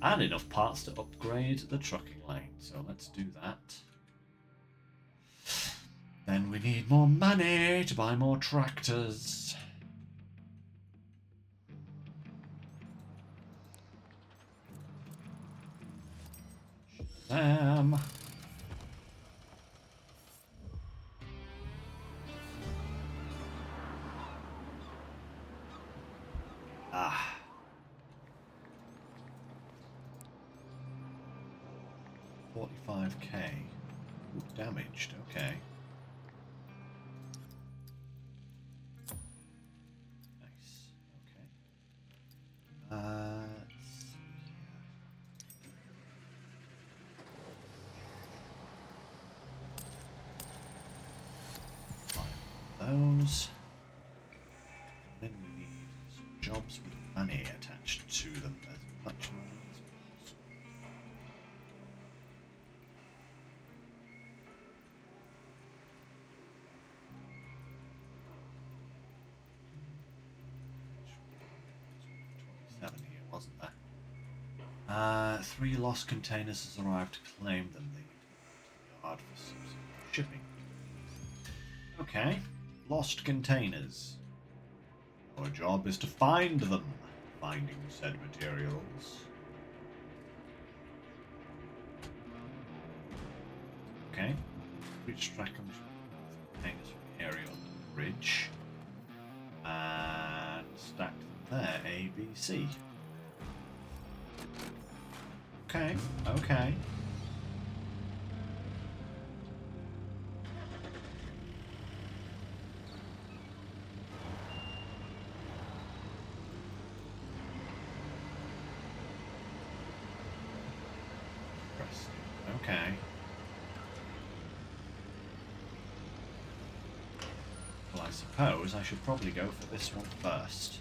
And enough parts to upgrade the trucking lane. So let's do that. Then we need more money to buy more tractors. Shazam. Ah. 45k. Ooh, damaged, okay. Nice, okay. Let's see here. Find those. Then we need some jobs with money attached to them as much money as possible. Here, wasn't there? 3 lost containers has arrived to claim them. They need to go to the yard for subsequent shipping. Okay, lost containers. Our job is to find them. Finding said materials. Okay, reach track containers from the area on the bridge. And stack them there, A, B, C. Okay, okay. Okay. Well, I suppose I should probably go for this one first.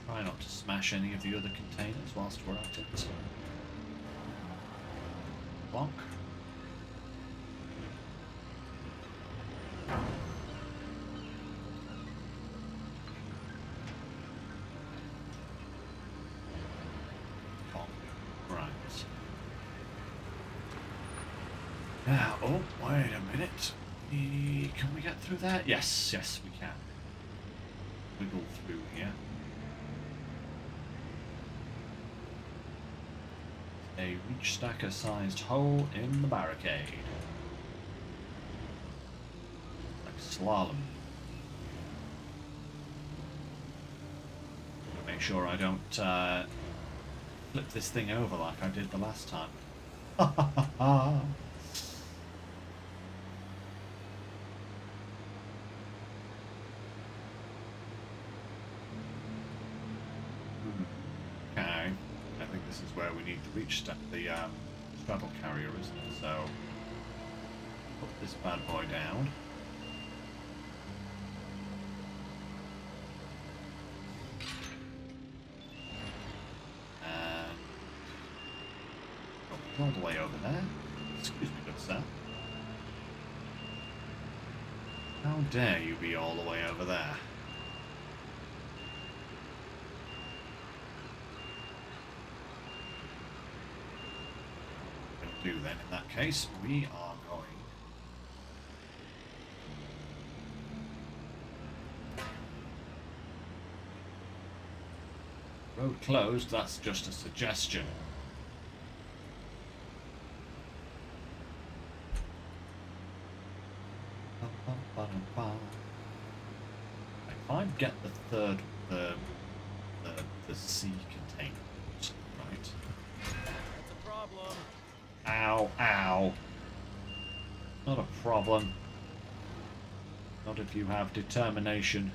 Try not to smash any of the other containers whilst we're at it. Bonk. Bonk. Right. Now, oh, wait a minute. Can we get through there? Yes, yes, we can. Wiggle through here. a reach stacker sized hole in the barricade. Like slalom. Make sure I don't flip this thing over like I did the last time. Ha ha ha ha! Okay, I think this is where we need to reach the straddle carrier, isn't it? So, put this bad boy down. And all the way over there. Excuse me, good sir. How dare you be all the way over there? Do then in that case we are going road closed. That's just a suggestion. If I get the third the sea container right. That's a problem. Ow, ow. Not a problem. Not if you have determination.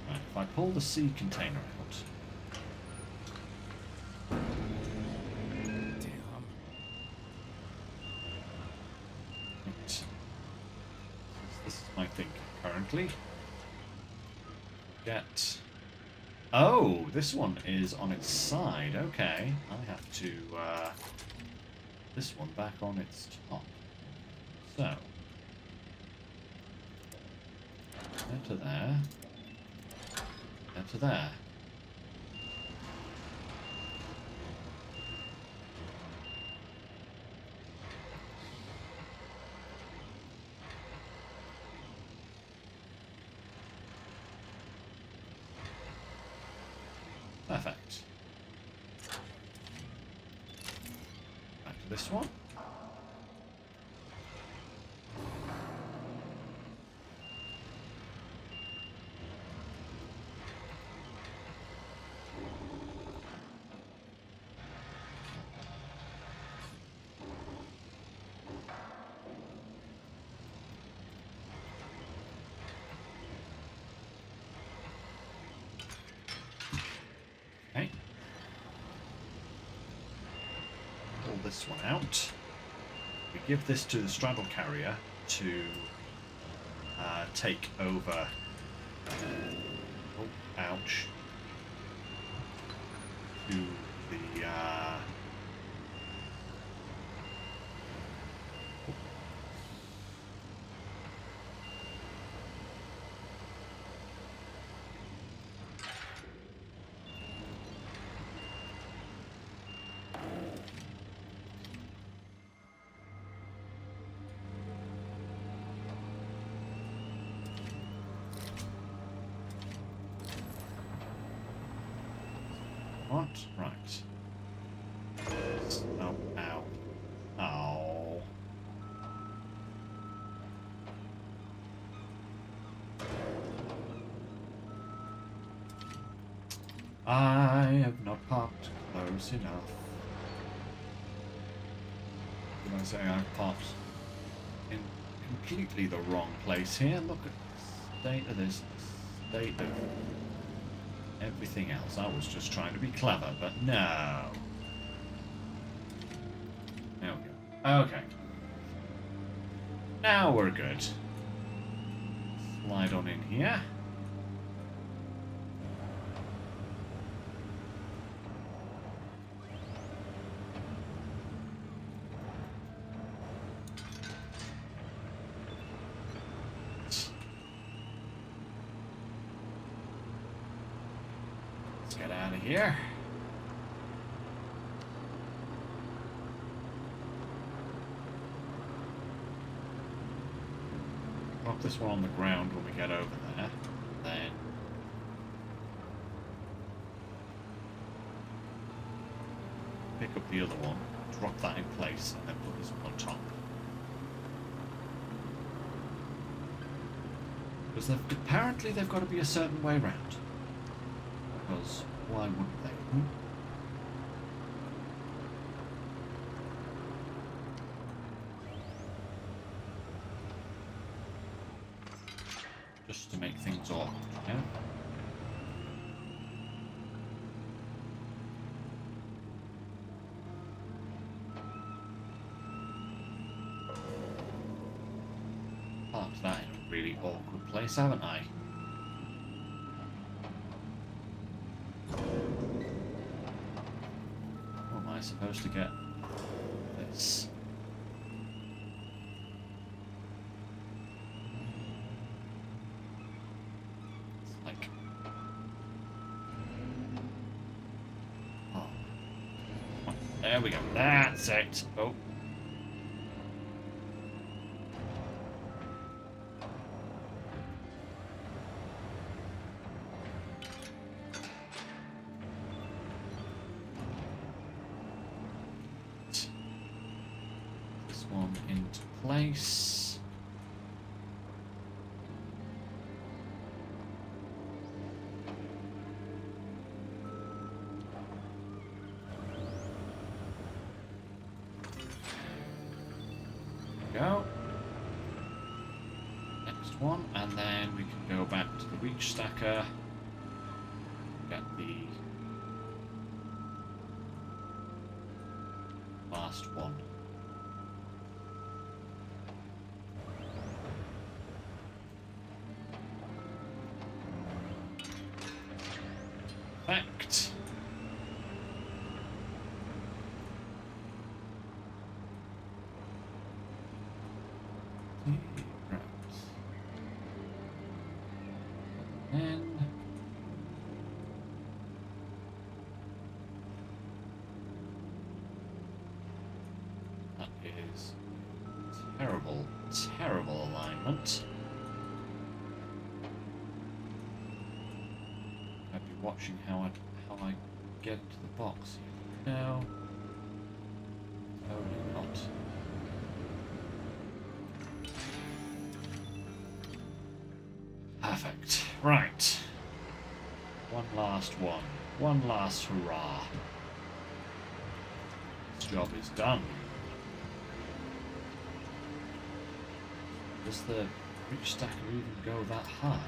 Right, if I pull the sea container out. Damn. Right. This is my thinking currently. Get... Oh, this one is on its side. Okay, I have to this one back on its top. So, there to there, there to there. Perfect. Back to this one. Okay. Pull this one out. We give this to the straddle carrier to take over. Oh, ouch. To the. What? Right. Oh, ow. Oh. I have not parked close enough. Did I say I've parked in completely the wrong place here? Look at the state of this, state of everything else. I was just trying to be clever, but no. There we go. Okay. Now we're good. Slide on in here. Get out of here. Drop this one on the ground when we get over there. Then pick up the other one, drop that in place, and then put this one on top. Because apparently they've got to be a certain way round. Because why wouldn't they? Just to make things awkward, you know? Parked that in a really awkward place, haven't I? How am I supposed to get this? It's like... Oh. There we go. That's it. Oh. One into place. Go. Next one, and then we can go back to the reach stacker. Get the last one. Perfect. Right. And that is terrible, terrible alignment. I'd be watching how I get into the box here. No, totally not. Perfect. Right. One last one. One last hurrah. This job is done. Does the reach stacker even go that high?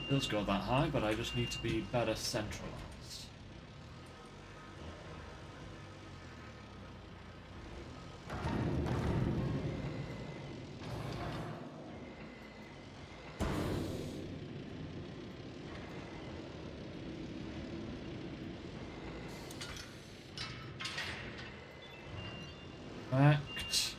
It does go that high, but I just need to be better centralized. Perfect.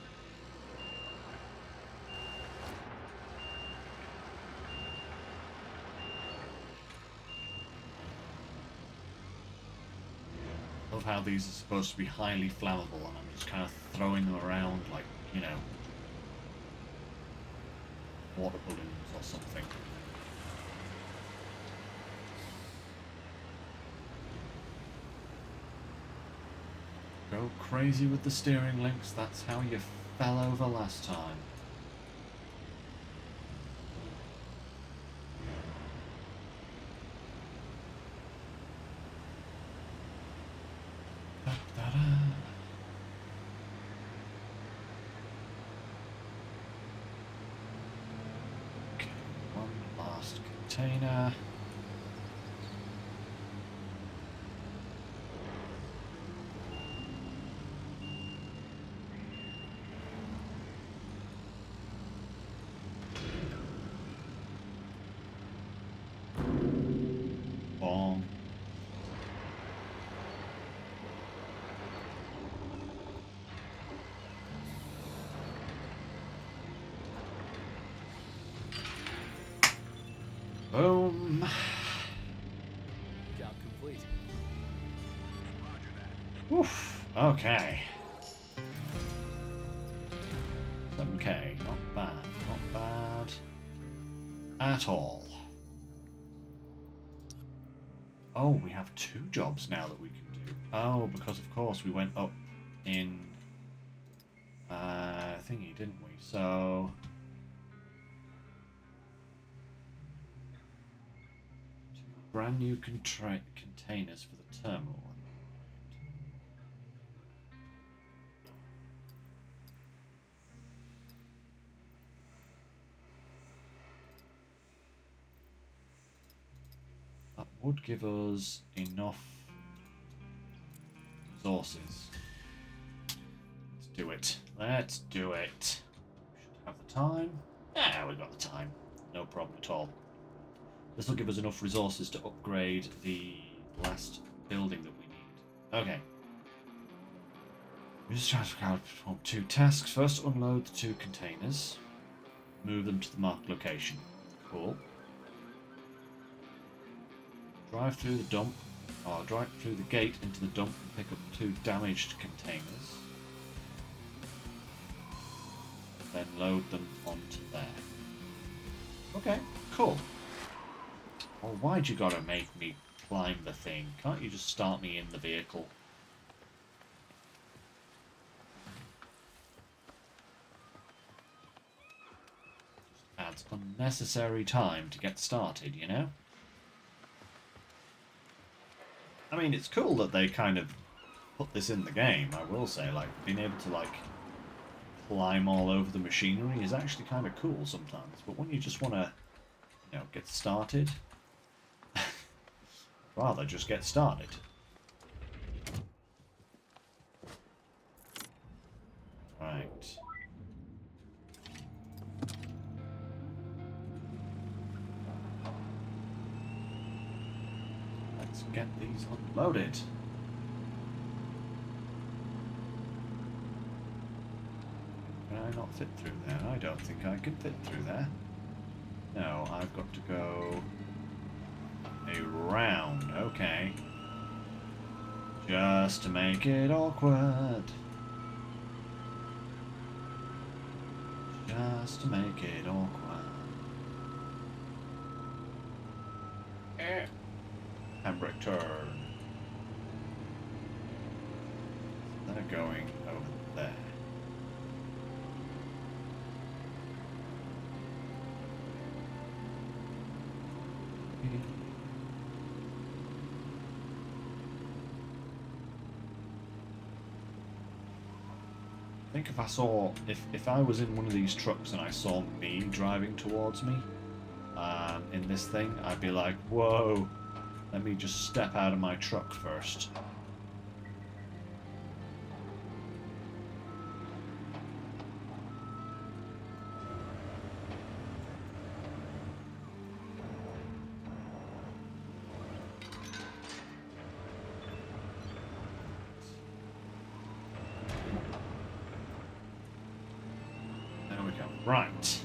Love how these are supposed to be highly flammable, and I'm just kind of throwing them around like, you know, water balloons or something. Go crazy with the steering links, that's how you fell over last time. Okay, one last container. Bomb. Boom. Job complete. Oof. Okay. 7k. Not bad. Not bad at all. Oh, we have 2 jobs now that we can do. Oh, because of course we went up in thingy, didn't we? So brand new containers for the terminal. That would give us enough resources. Let's do it. Let's do it. We should have the time. Yeah, we've got the time. No problem at all. This will give us enough resources to upgrade the last building that we need. Okay. We just try to perform 2 tasks. First, unload the 2 containers. Move them to the marked location. Cool. Drive through the dump, or drive through the gate into the dump and pick up 2 damaged containers. Then load them onto there. Okay, cool. Well, why'd you gotta make me climb the thing? Can't you just start me in the vehicle? Just adds unnecessary time to get started, you know? I mean, it's cool that they kind of put this in the game, I will say. Like, being able to, like, climb all over the machinery is actually kind of cool sometimes. But when you just want to, you know, get started, rather just get started. Right. Let's get these unloaded. Can I not fit through there? I don't think I can fit through there. No, I've got to go around. Okay. Just to make it awkward. Just to make it awkward. Handbrake turn. They're going over there. I think if I saw, if I was in one of these trucks and I saw me driving towards me in this thing, I'd be like, whoa, let me just step out of my truck first. There we go. Right.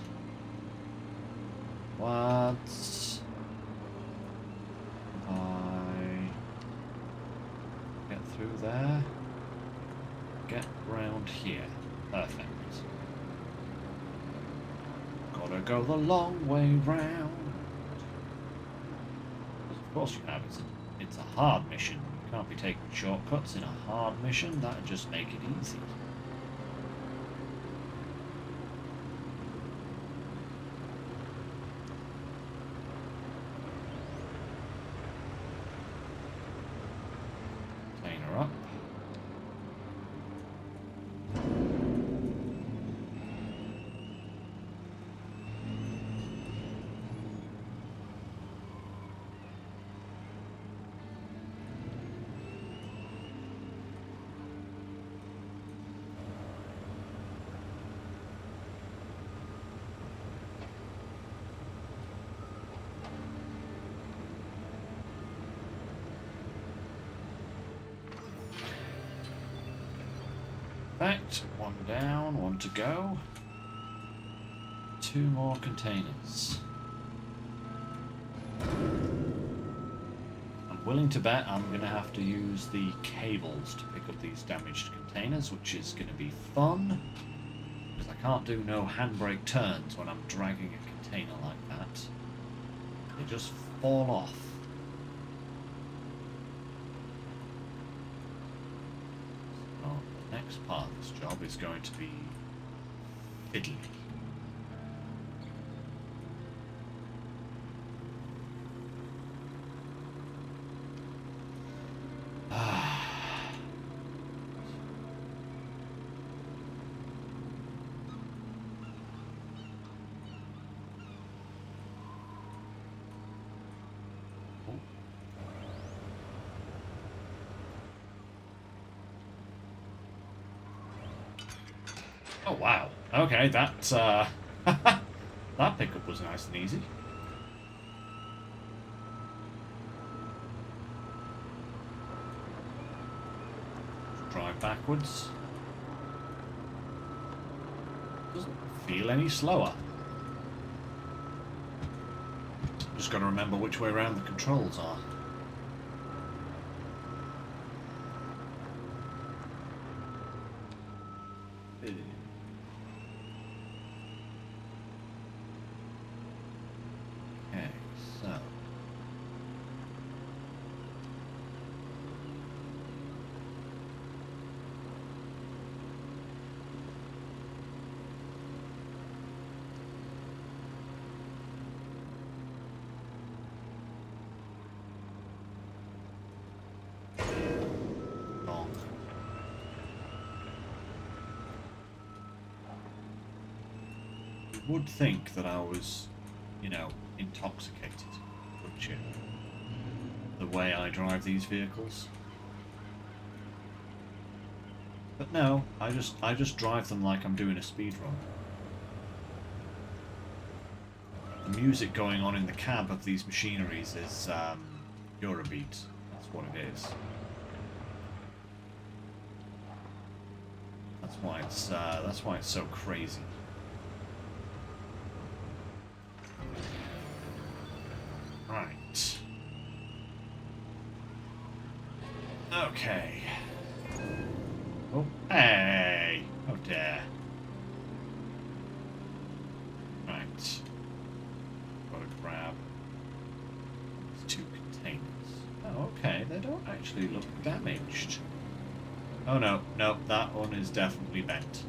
Let's get through there. Get round here. Perfect. Gotta go the long way round. Of course you have. It's a hard mission. You can't be taking shortcuts in a hard mission. That'd just make it easy. Container up. Perfect. One down, one to go. 2 more containers. willing to bet I'm going to have to use the cables to pick up these damaged containers, which is going to be fun. Because I can't do no handbrake turns when I'm dragging a container like that. They just fall off. So the next part of this job is going to be fiddly. Oh wow. Okay, that that pickup was nice and easy. Drive backwards. Doesn't feel any slower. Just got to remember which way around the controls are. Okay, so wrong. You would think that I was, you know, intoxicated, wouldn't you? The way I drive these vehicles. But no, I just drive them like I'm doing a speed run. The music going on in the cab of these machineries is Eurobeat. That's what it is. That's why it's so crazy. Right. Okay. Oh, hey! Oh dear. Right. Gotta grab these two containers. Oh, okay. They don't actually look damaged. Oh no, no, that one is definitely bent.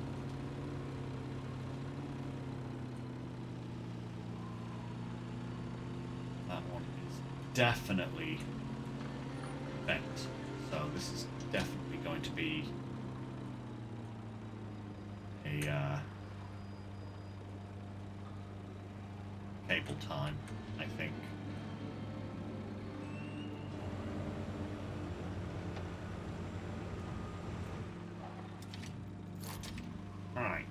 That one is definitely bent. So this is definitely going to be a cable time, I think. Right.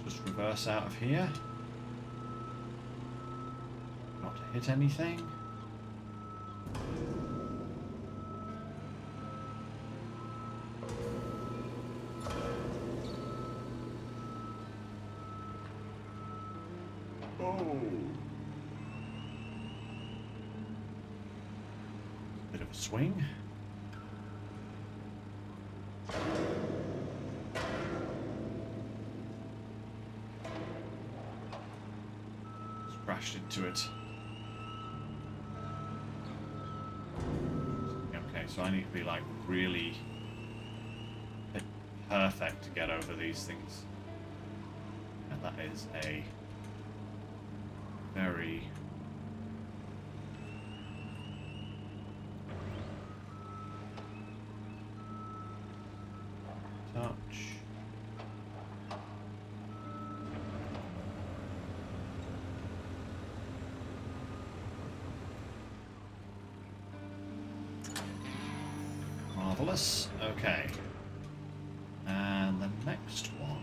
Let's just reverse out of here. Not to hit anything. Bit of a swing. Just crashed into it. Okay, so I need to be like really perfect to get over these things. And that is a very touch. Marvelous. Okay. And the next one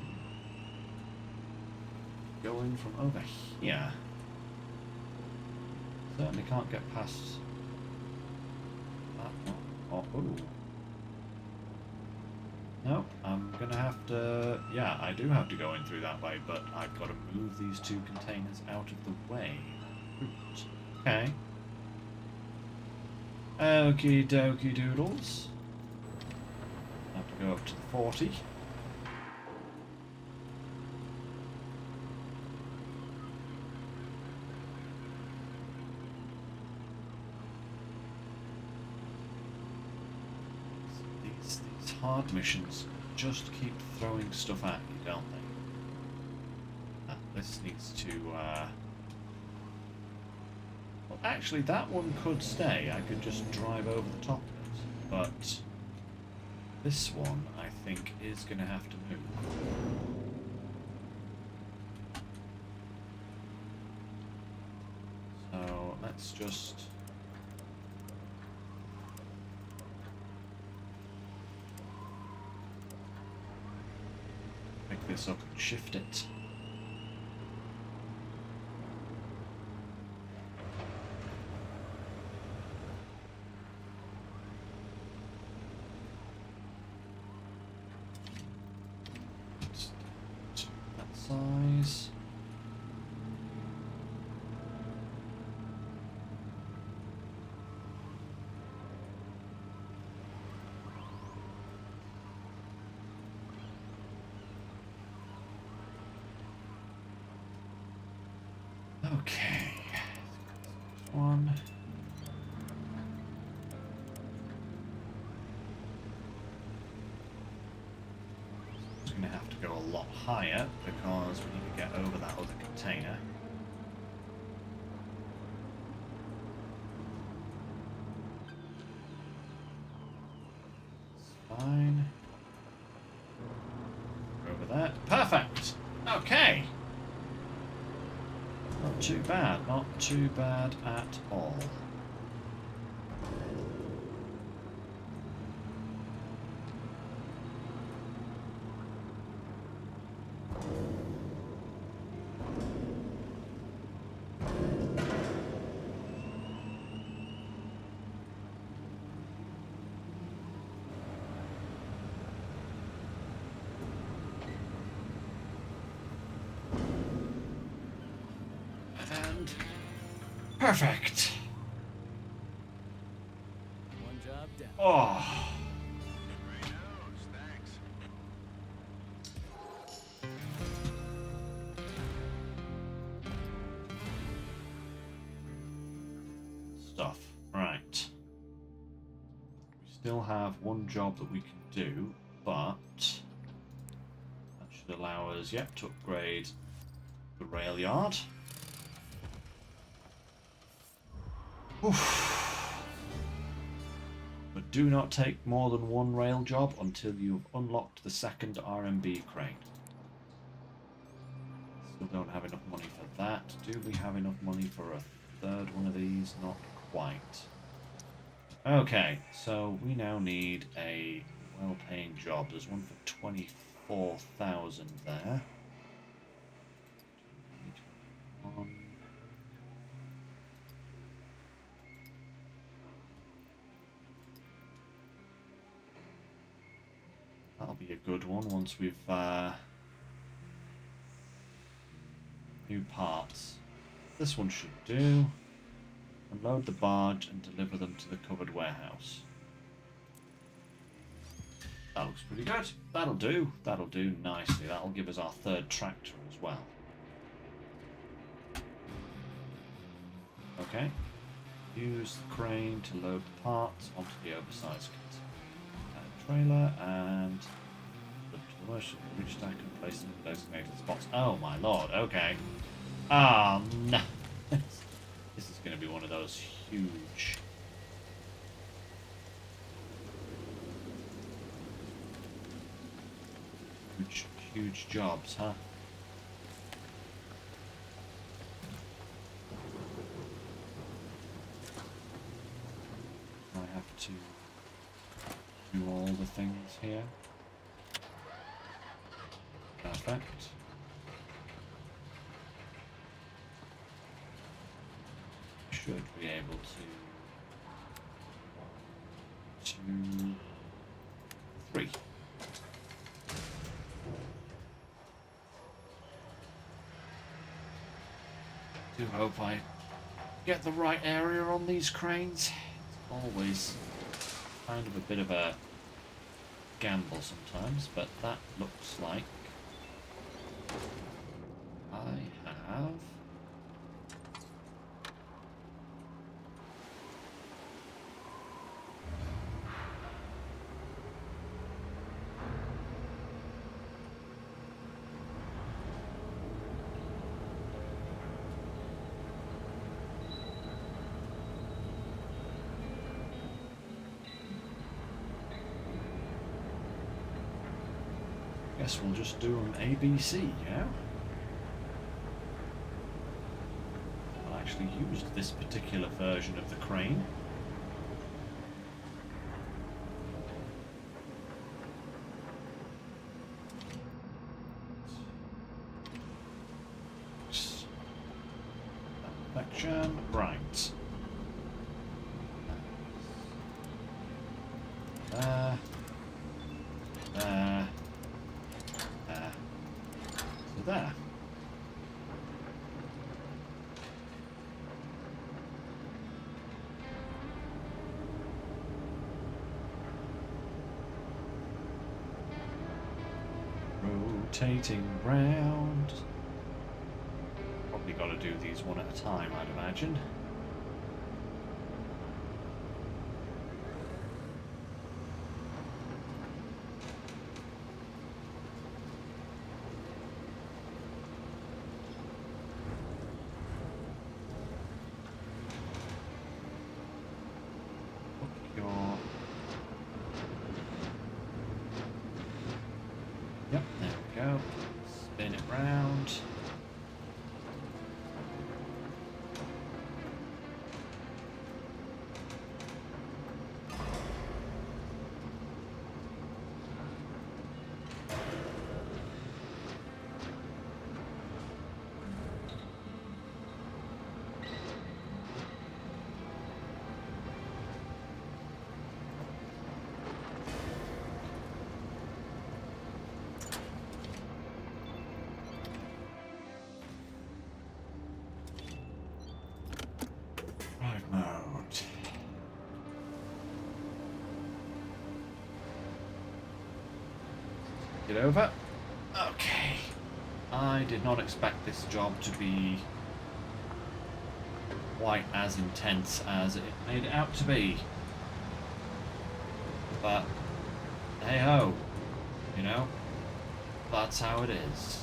going from over here. Certainly can't get past that one. Oh, ooh. No, I'm gonna have to... Yeah, I do have to go in through that way, but I've got to move these two containers out of the way. Okay. Okie dokie doodles. Have to go up to the 40. These hard missions just keep throwing stuff at you, don't they? This needs to... Well, actually, that one could stay. I could just drive over the top of it. But this one, I think, is going to have to move. So let's just... pick this up and shift it. Size. Okay. One. Going to have to go a lot higher because we need to get over that other container. It's fine. Over there. Perfect! Okay! Not too bad. Not too bad at all. Perfect. One job down. Oh. Stuff. Right. We still have one job that we can do, but that should allow us, yep, to upgrade the rail yard. Oof. But do not take more than one rail job until you've unlocked the second RMB crane. Still don't have enough money for that. Do we have enough money for a third one of these? Not quite. Okay, so we now need a well-paying job. There's one for 24,000 there. That'll be a good one once we've new parts. This one should do. Unload the barge and deliver them to the covered warehouse. That looks pretty good. That'll do. That'll do nicely. That'll give us our third tractor as well. Okay. Use the crane to load the parts onto the oversized trailer and the commercial reach stack and place them in designated spots. Oh my lord, okay. Ah, no. This is going to be one of those huge... huge jobs, huh? I have to do all the things here. Perfect. should be able to 2, 3. Do hope I get the right area on these cranes. It's always kind of a bit of a gamble sometimes, but that looks like I have guess we'll just do an ABC, yeah? I actually used this particular version of the crane. Perfection, right. There. There. There. So there. Rotating round. Probably got to do these one at a time, I'd imagine. Yep, there we go. Spin it round. Mode. Get over. Okay. I did not expect this job to be quite as intense as it made it out to be. But hey ho, you know, that's how it is.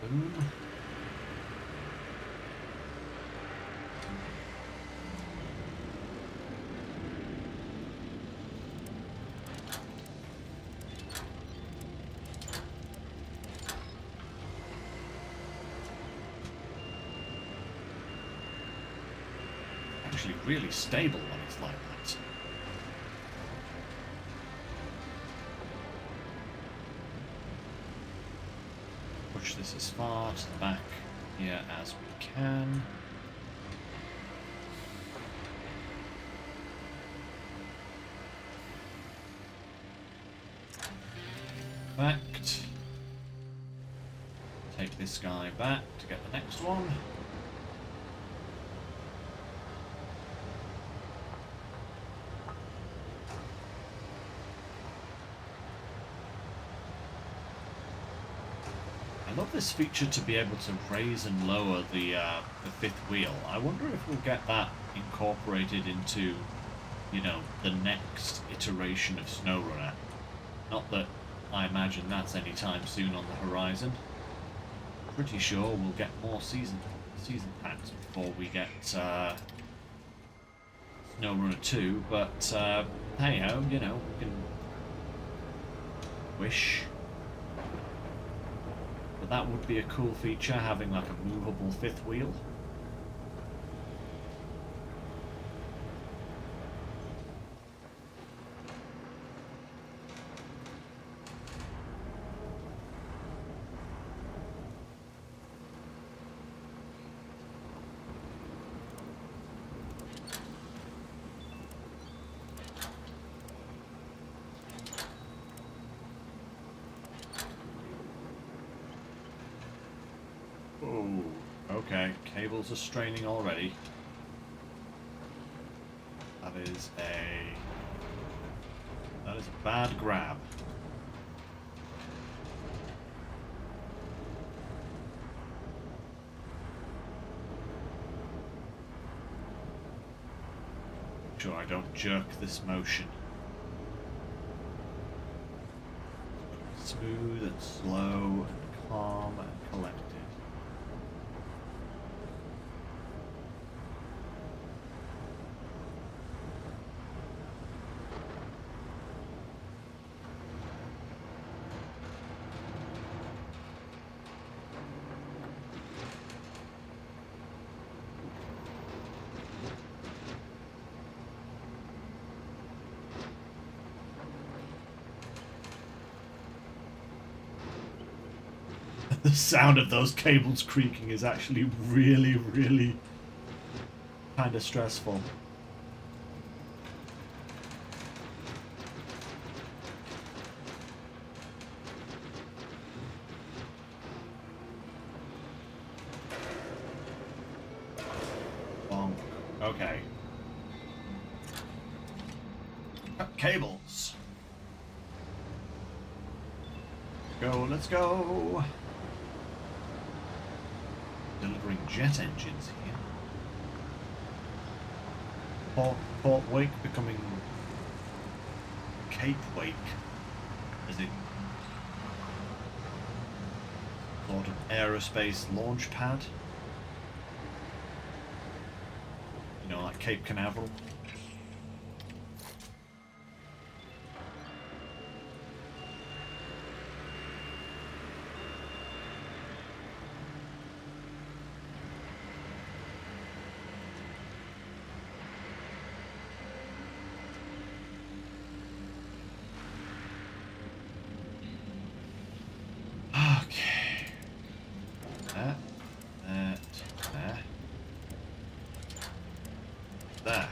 Boom. Actually really stable when it's like that. Push this as far to the back here as we can. Backed. Take this guy back to get the next one. I love this feature to be able to raise and lower the fifth wheel. I wonder if we'll get that incorporated into, you know, the next iteration of SnowRunner. Not that I imagine that's anytime soon on the horizon. Pretty sure we'll get more season packs before we get SnowRunner 2, but hey ho, you know, we can wish. that would be a cool feature, having like a movable fifth wheel. Oh, okay. Cables are straining already. That is a bad grab. Make sure I don't jerk this motion. Smooth and slow and calm and collected. The sound of those cables creaking is actually really, really kind of stressful. Bonk. Okay. Cut cables. Go, let's go. Delivering jet engines here. Port Wake becoming Cape Wake, as in sort of aerospace launch pad. You know, like Cape Canaveral. There.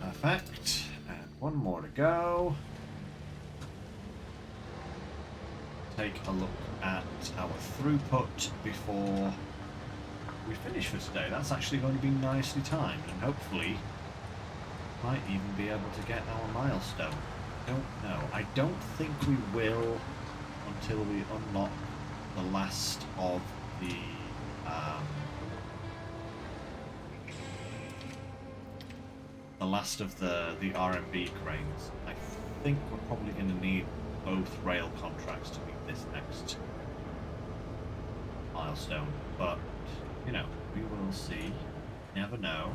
Perfect. And one more to go. Take a look at our throughput before we finish for today. That's actually going to be nicely timed, and hopefully might even be able to get our milestone. Don't know. I don't think we will until we unlock the last of the the RMB cranes. I think we're probably going to need both rail contracts to meet this next milestone, but you know, we will see. Never know.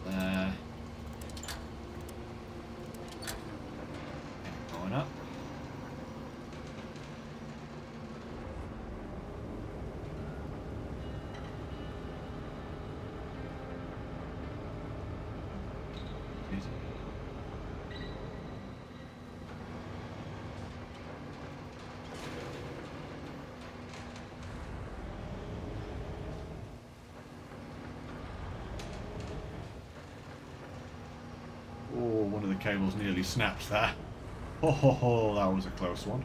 There. Going up. the cables nearly snapped there. Ho ho ho, that was a close one.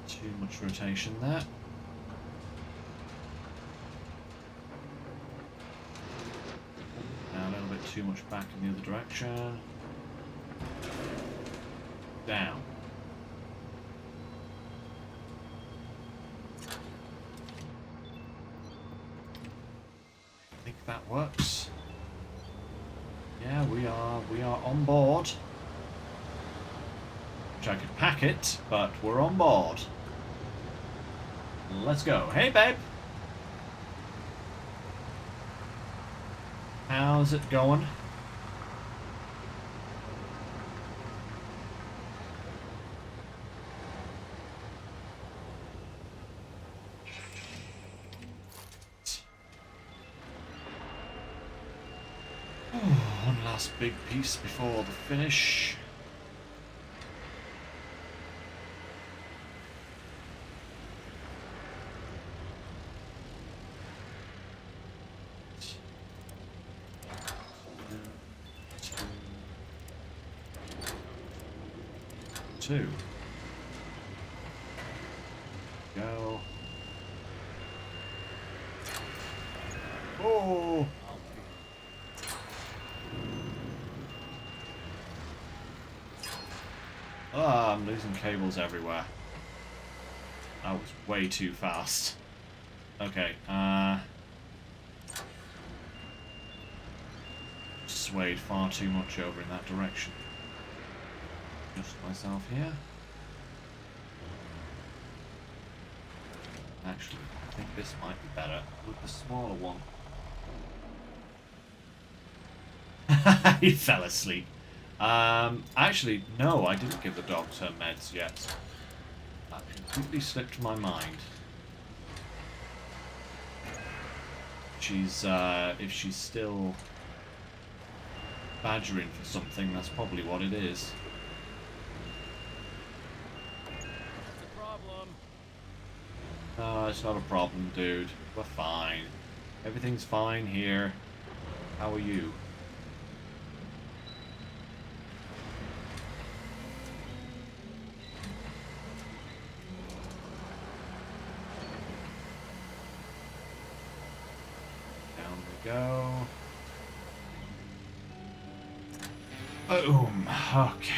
Too much rotation there. Now a little bit too much back in the other direction. Down. I think that works. Yeah, we are on board. Which I could pack it, but we're on board. Let's go. Hey, babe. How's it going? One last big piece before the finish. Two. Go. Oh! Ah, I'm losing cables everywhere. That was way too fast. Okay, swayed far too much over in that direction. Adjust myself here. Actually, I think this might be better with the smaller one. He fell asleep. Actually, no, I didn't give the dog her meds yet. That completely slipped my mind. She's, if she's still badgering for something, that's probably what it is. That's a problem. No, it's not a problem, dude. We're fine. Everything's fine here. How are you? Down we go. Boom. Okay.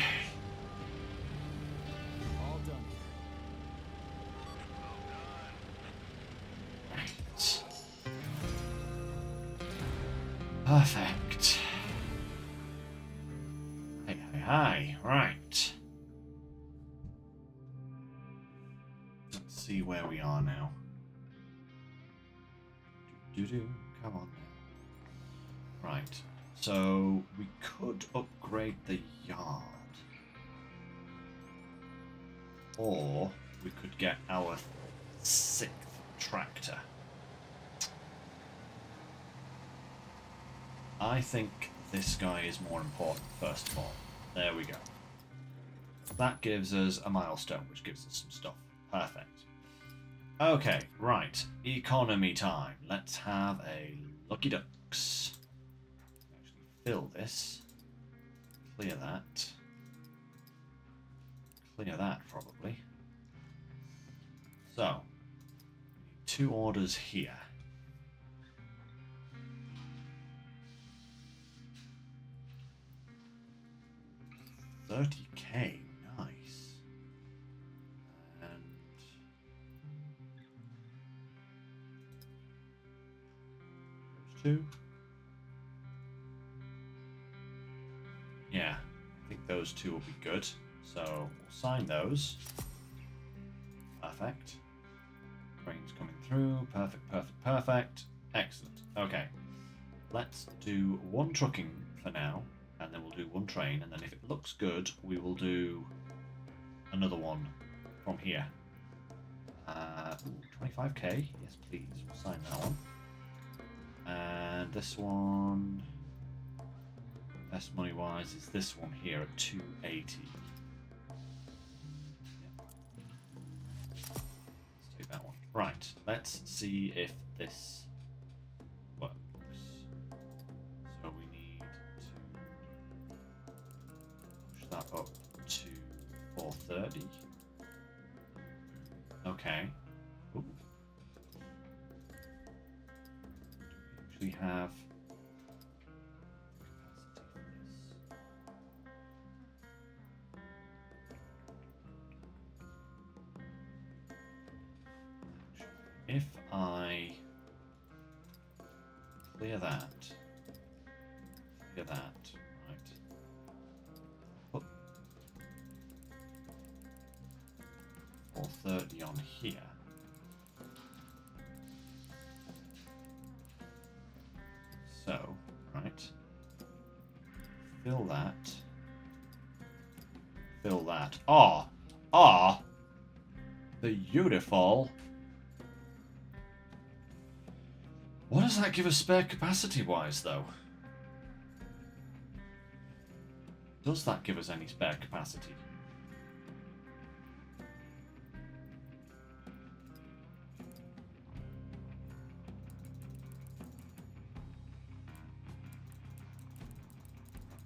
All done. Right. Perfect. Hey, hey, hi. Right. Let's see where we are now. Do-do. Come on now. Right. So we could upgrade the yard. Or we could get our 6th tractor. I think this guy is more important, first of all. There we go. That gives us a milestone, which gives us some stuff. Perfect. Okay, right. Economy time. Let's have a Lucky Ducks. Actually fill this. Clear that. Clear that, probably. So, we need 2 orders here. $30K, nice. And those 2. Yeah, I think those 2 will be good. So we'll sign those. Perfect. Train's coming through. Perfect, perfect, perfect. Excellent. Okay. Let's do 1 trucking for now, and then we'll do 1 train, and then if it looks good, we will do another one from here. 25k. Yes, please. We'll sign that one. And this one, best money wise, is this one here at 280. Let's take that one. Right. Let's see if this works. So we need to push that up to 430. Okay. Ooh. We have capacity for this. If I clear that, right. Put 430 on here. So, right, fill that, beautiful. What does that give us spare capacity-wise, though? Does that give us any spare capacity?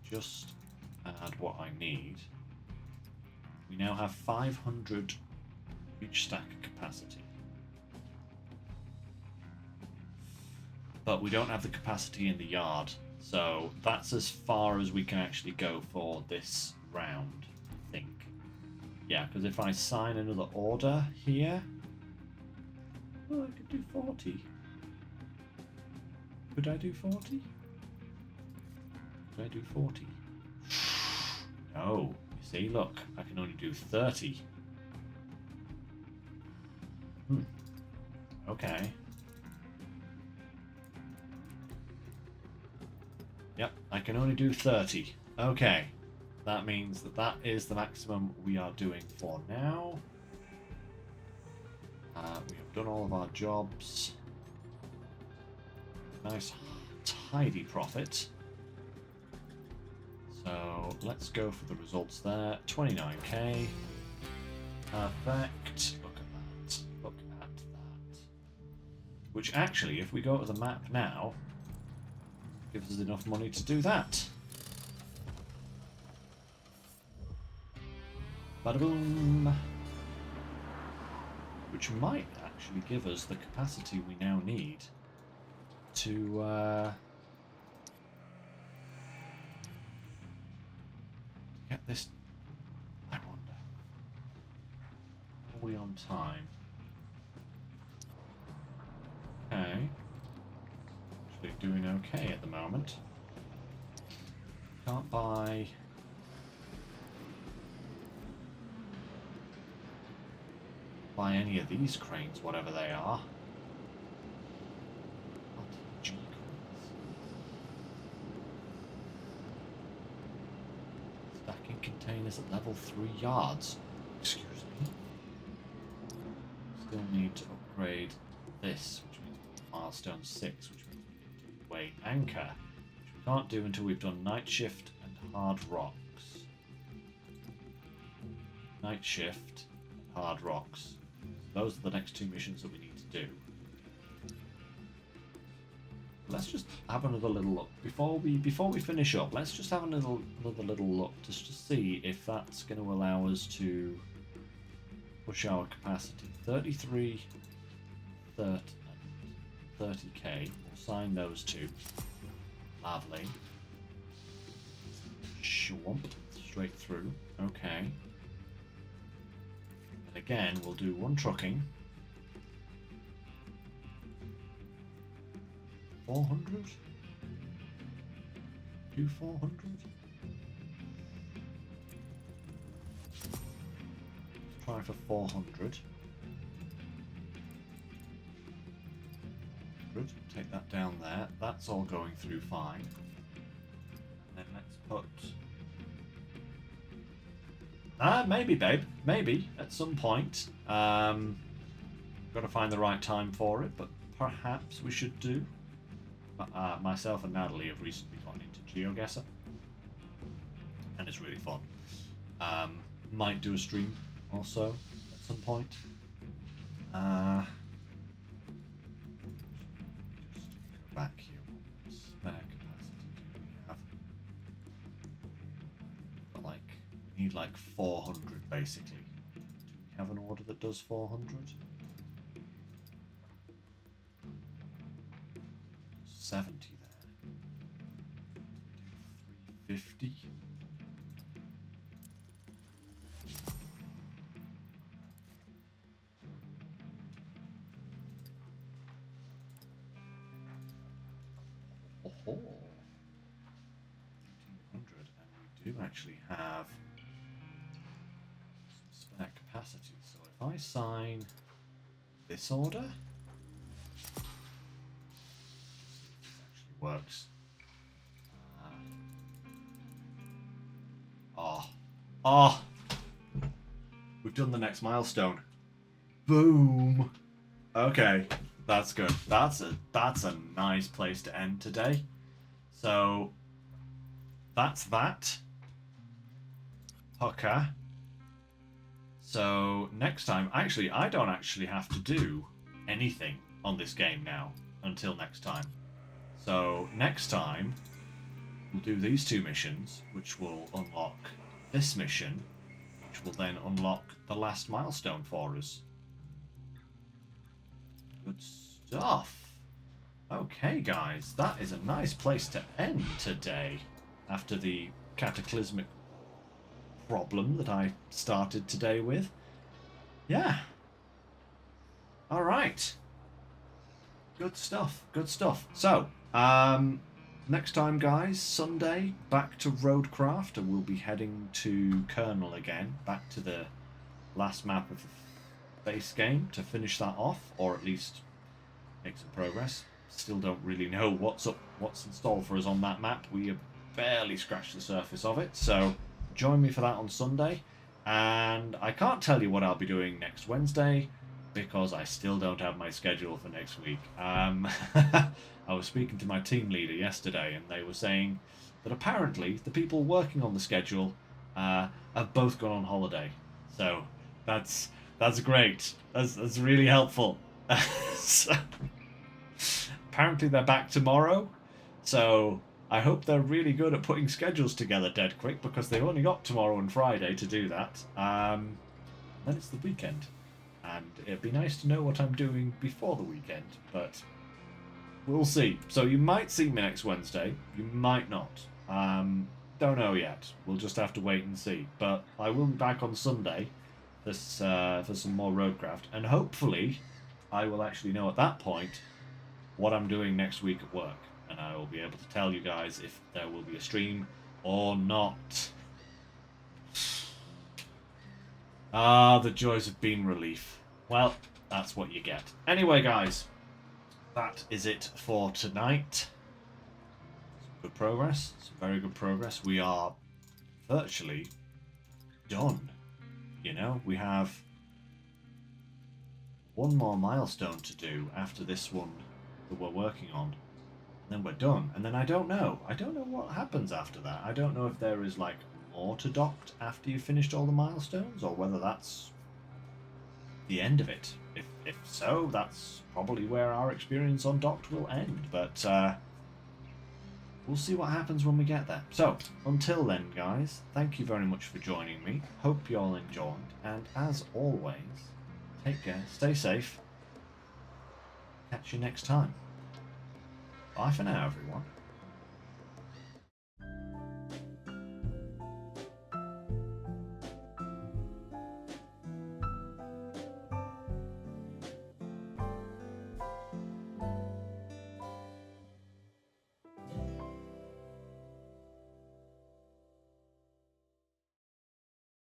Just add what I need. We now have 500 each stack capacity. But we don't have the capacity in the yard, so that's as far as we can actually go for this round, I think. Yeah, because if I sign another order here, oh, I could do 40. Could I do 40? Could I do 40? No. You see, look, I can only do 30. Okay. Yep, I can only do 30. Okay. That means that that is the maximum we are doing for now. We have done all of our jobs. Nice, tidy profit. So let's go for the results there. 29k. Perfect. Look at that. Look at that. Which actually, if we go to the map now, gives us enough money to do that. Bada boom. Which might actually give us the capacity we now need to get this. I wonder. Are we on time? Okay. Actually doing okay at the moment. Can't buy any of these cranes, whatever they are. RTG cranes. Stacking containers at level 3 yards. Excuse me. Still need to upgrade this, which means milestone 6, which means we need to weigh anchor, which we can't do until we've done night shift and hard rocks. Night shift and hard rocks. Those are the next 2 missions that we need to do. Let's just have another little look before we finish up. Let's just have another little look just to see if that's going to allow us to push our capacity. 33, 30, 30k. We'll sign those 2. Lovely. Schwump. Straight through. Okay. And again, we'll do 1 trucking. 400? Do 400? Let's try for 400. Good. Take that down there. That's all going through fine. And then let's put... maybe, babe. Maybe, at some point. But got to find the right time for it, but perhaps we should do. Myself and Natalie have recently gone into GeoGuessr, and it's really fun. Might do a stream also at some point. Just go back here. What spare capacity do we have? But we need like 400 basically. Do we have an order that does 400? 70 there. 350. Oh, 1500, and we do actually have some spare capacity. So if I sign this order, works. We've done the next milestone. Boom. Okay, that's good. That's a nice place to end today. So that's that. Hooker. So next time, actually, I don't actually have to do anything on this game now until next time. So next time, we'll do these two missions, which will unlock this mission, which will then unlock the last milestone for us. Good stuff. Okay, guys, that is a nice place to end today, after the cataclysmic problem that I started today with. Yeah. All right. Good stuff. Good stuff. So, next time, guys, Sunday, back to Roadcraft, and we'll be heading to Kernel again, back to the last map of the base game to finish that off, or at least make some progress. Still don't really know what's in store for us on that map. We have barely scratched the surface of it, so join me for that on Sunday. And I can't tell you what I'll be doing next Wednesday, because I still don't have my schedule for next week. I was speaking to my team leader yesterday, and they were saying that apparently the people working on the schedule have both gone on holiday. So that's great. That's really helpful. So, apparently they're back tomorrow. So I hope they're really good at putting schedules together dead quick, because they've only got tomorrow and Friday to do that. Then it's the weekend. And it'd be nice to know what I'm doing before the weekend, but we'll see. So you might see me next Wednesday, you might not. Don't know yet. We'll just have to wait and see. But I will be back on Sunday for some more Roadcraft, and hopefully I will actually know at that point what I'm doing next week at work, and I will be able to tell you guys if there will be a stream or not. Ah, the joys of beam relief. Well, that's what you get. Anyway, guys, that is it for tonight. Some good progress. Some very good progress. We are virtually done. You know, we have one more milestone to do after this one that we're working on. And then we're done. And then I don't know. I don't know what happens after that. I don't know if there is, like, more to Docked after you've finished all the milestones, or whether that's the end of it. If so, that's probably where our experience on Docked will end. But we'll see what happens when we get there. So, until then, guys, thank you very much for joining me. Hope you all enjoyed. And as always, take care, stay safe. Catch you next time. Bye for now, everyone.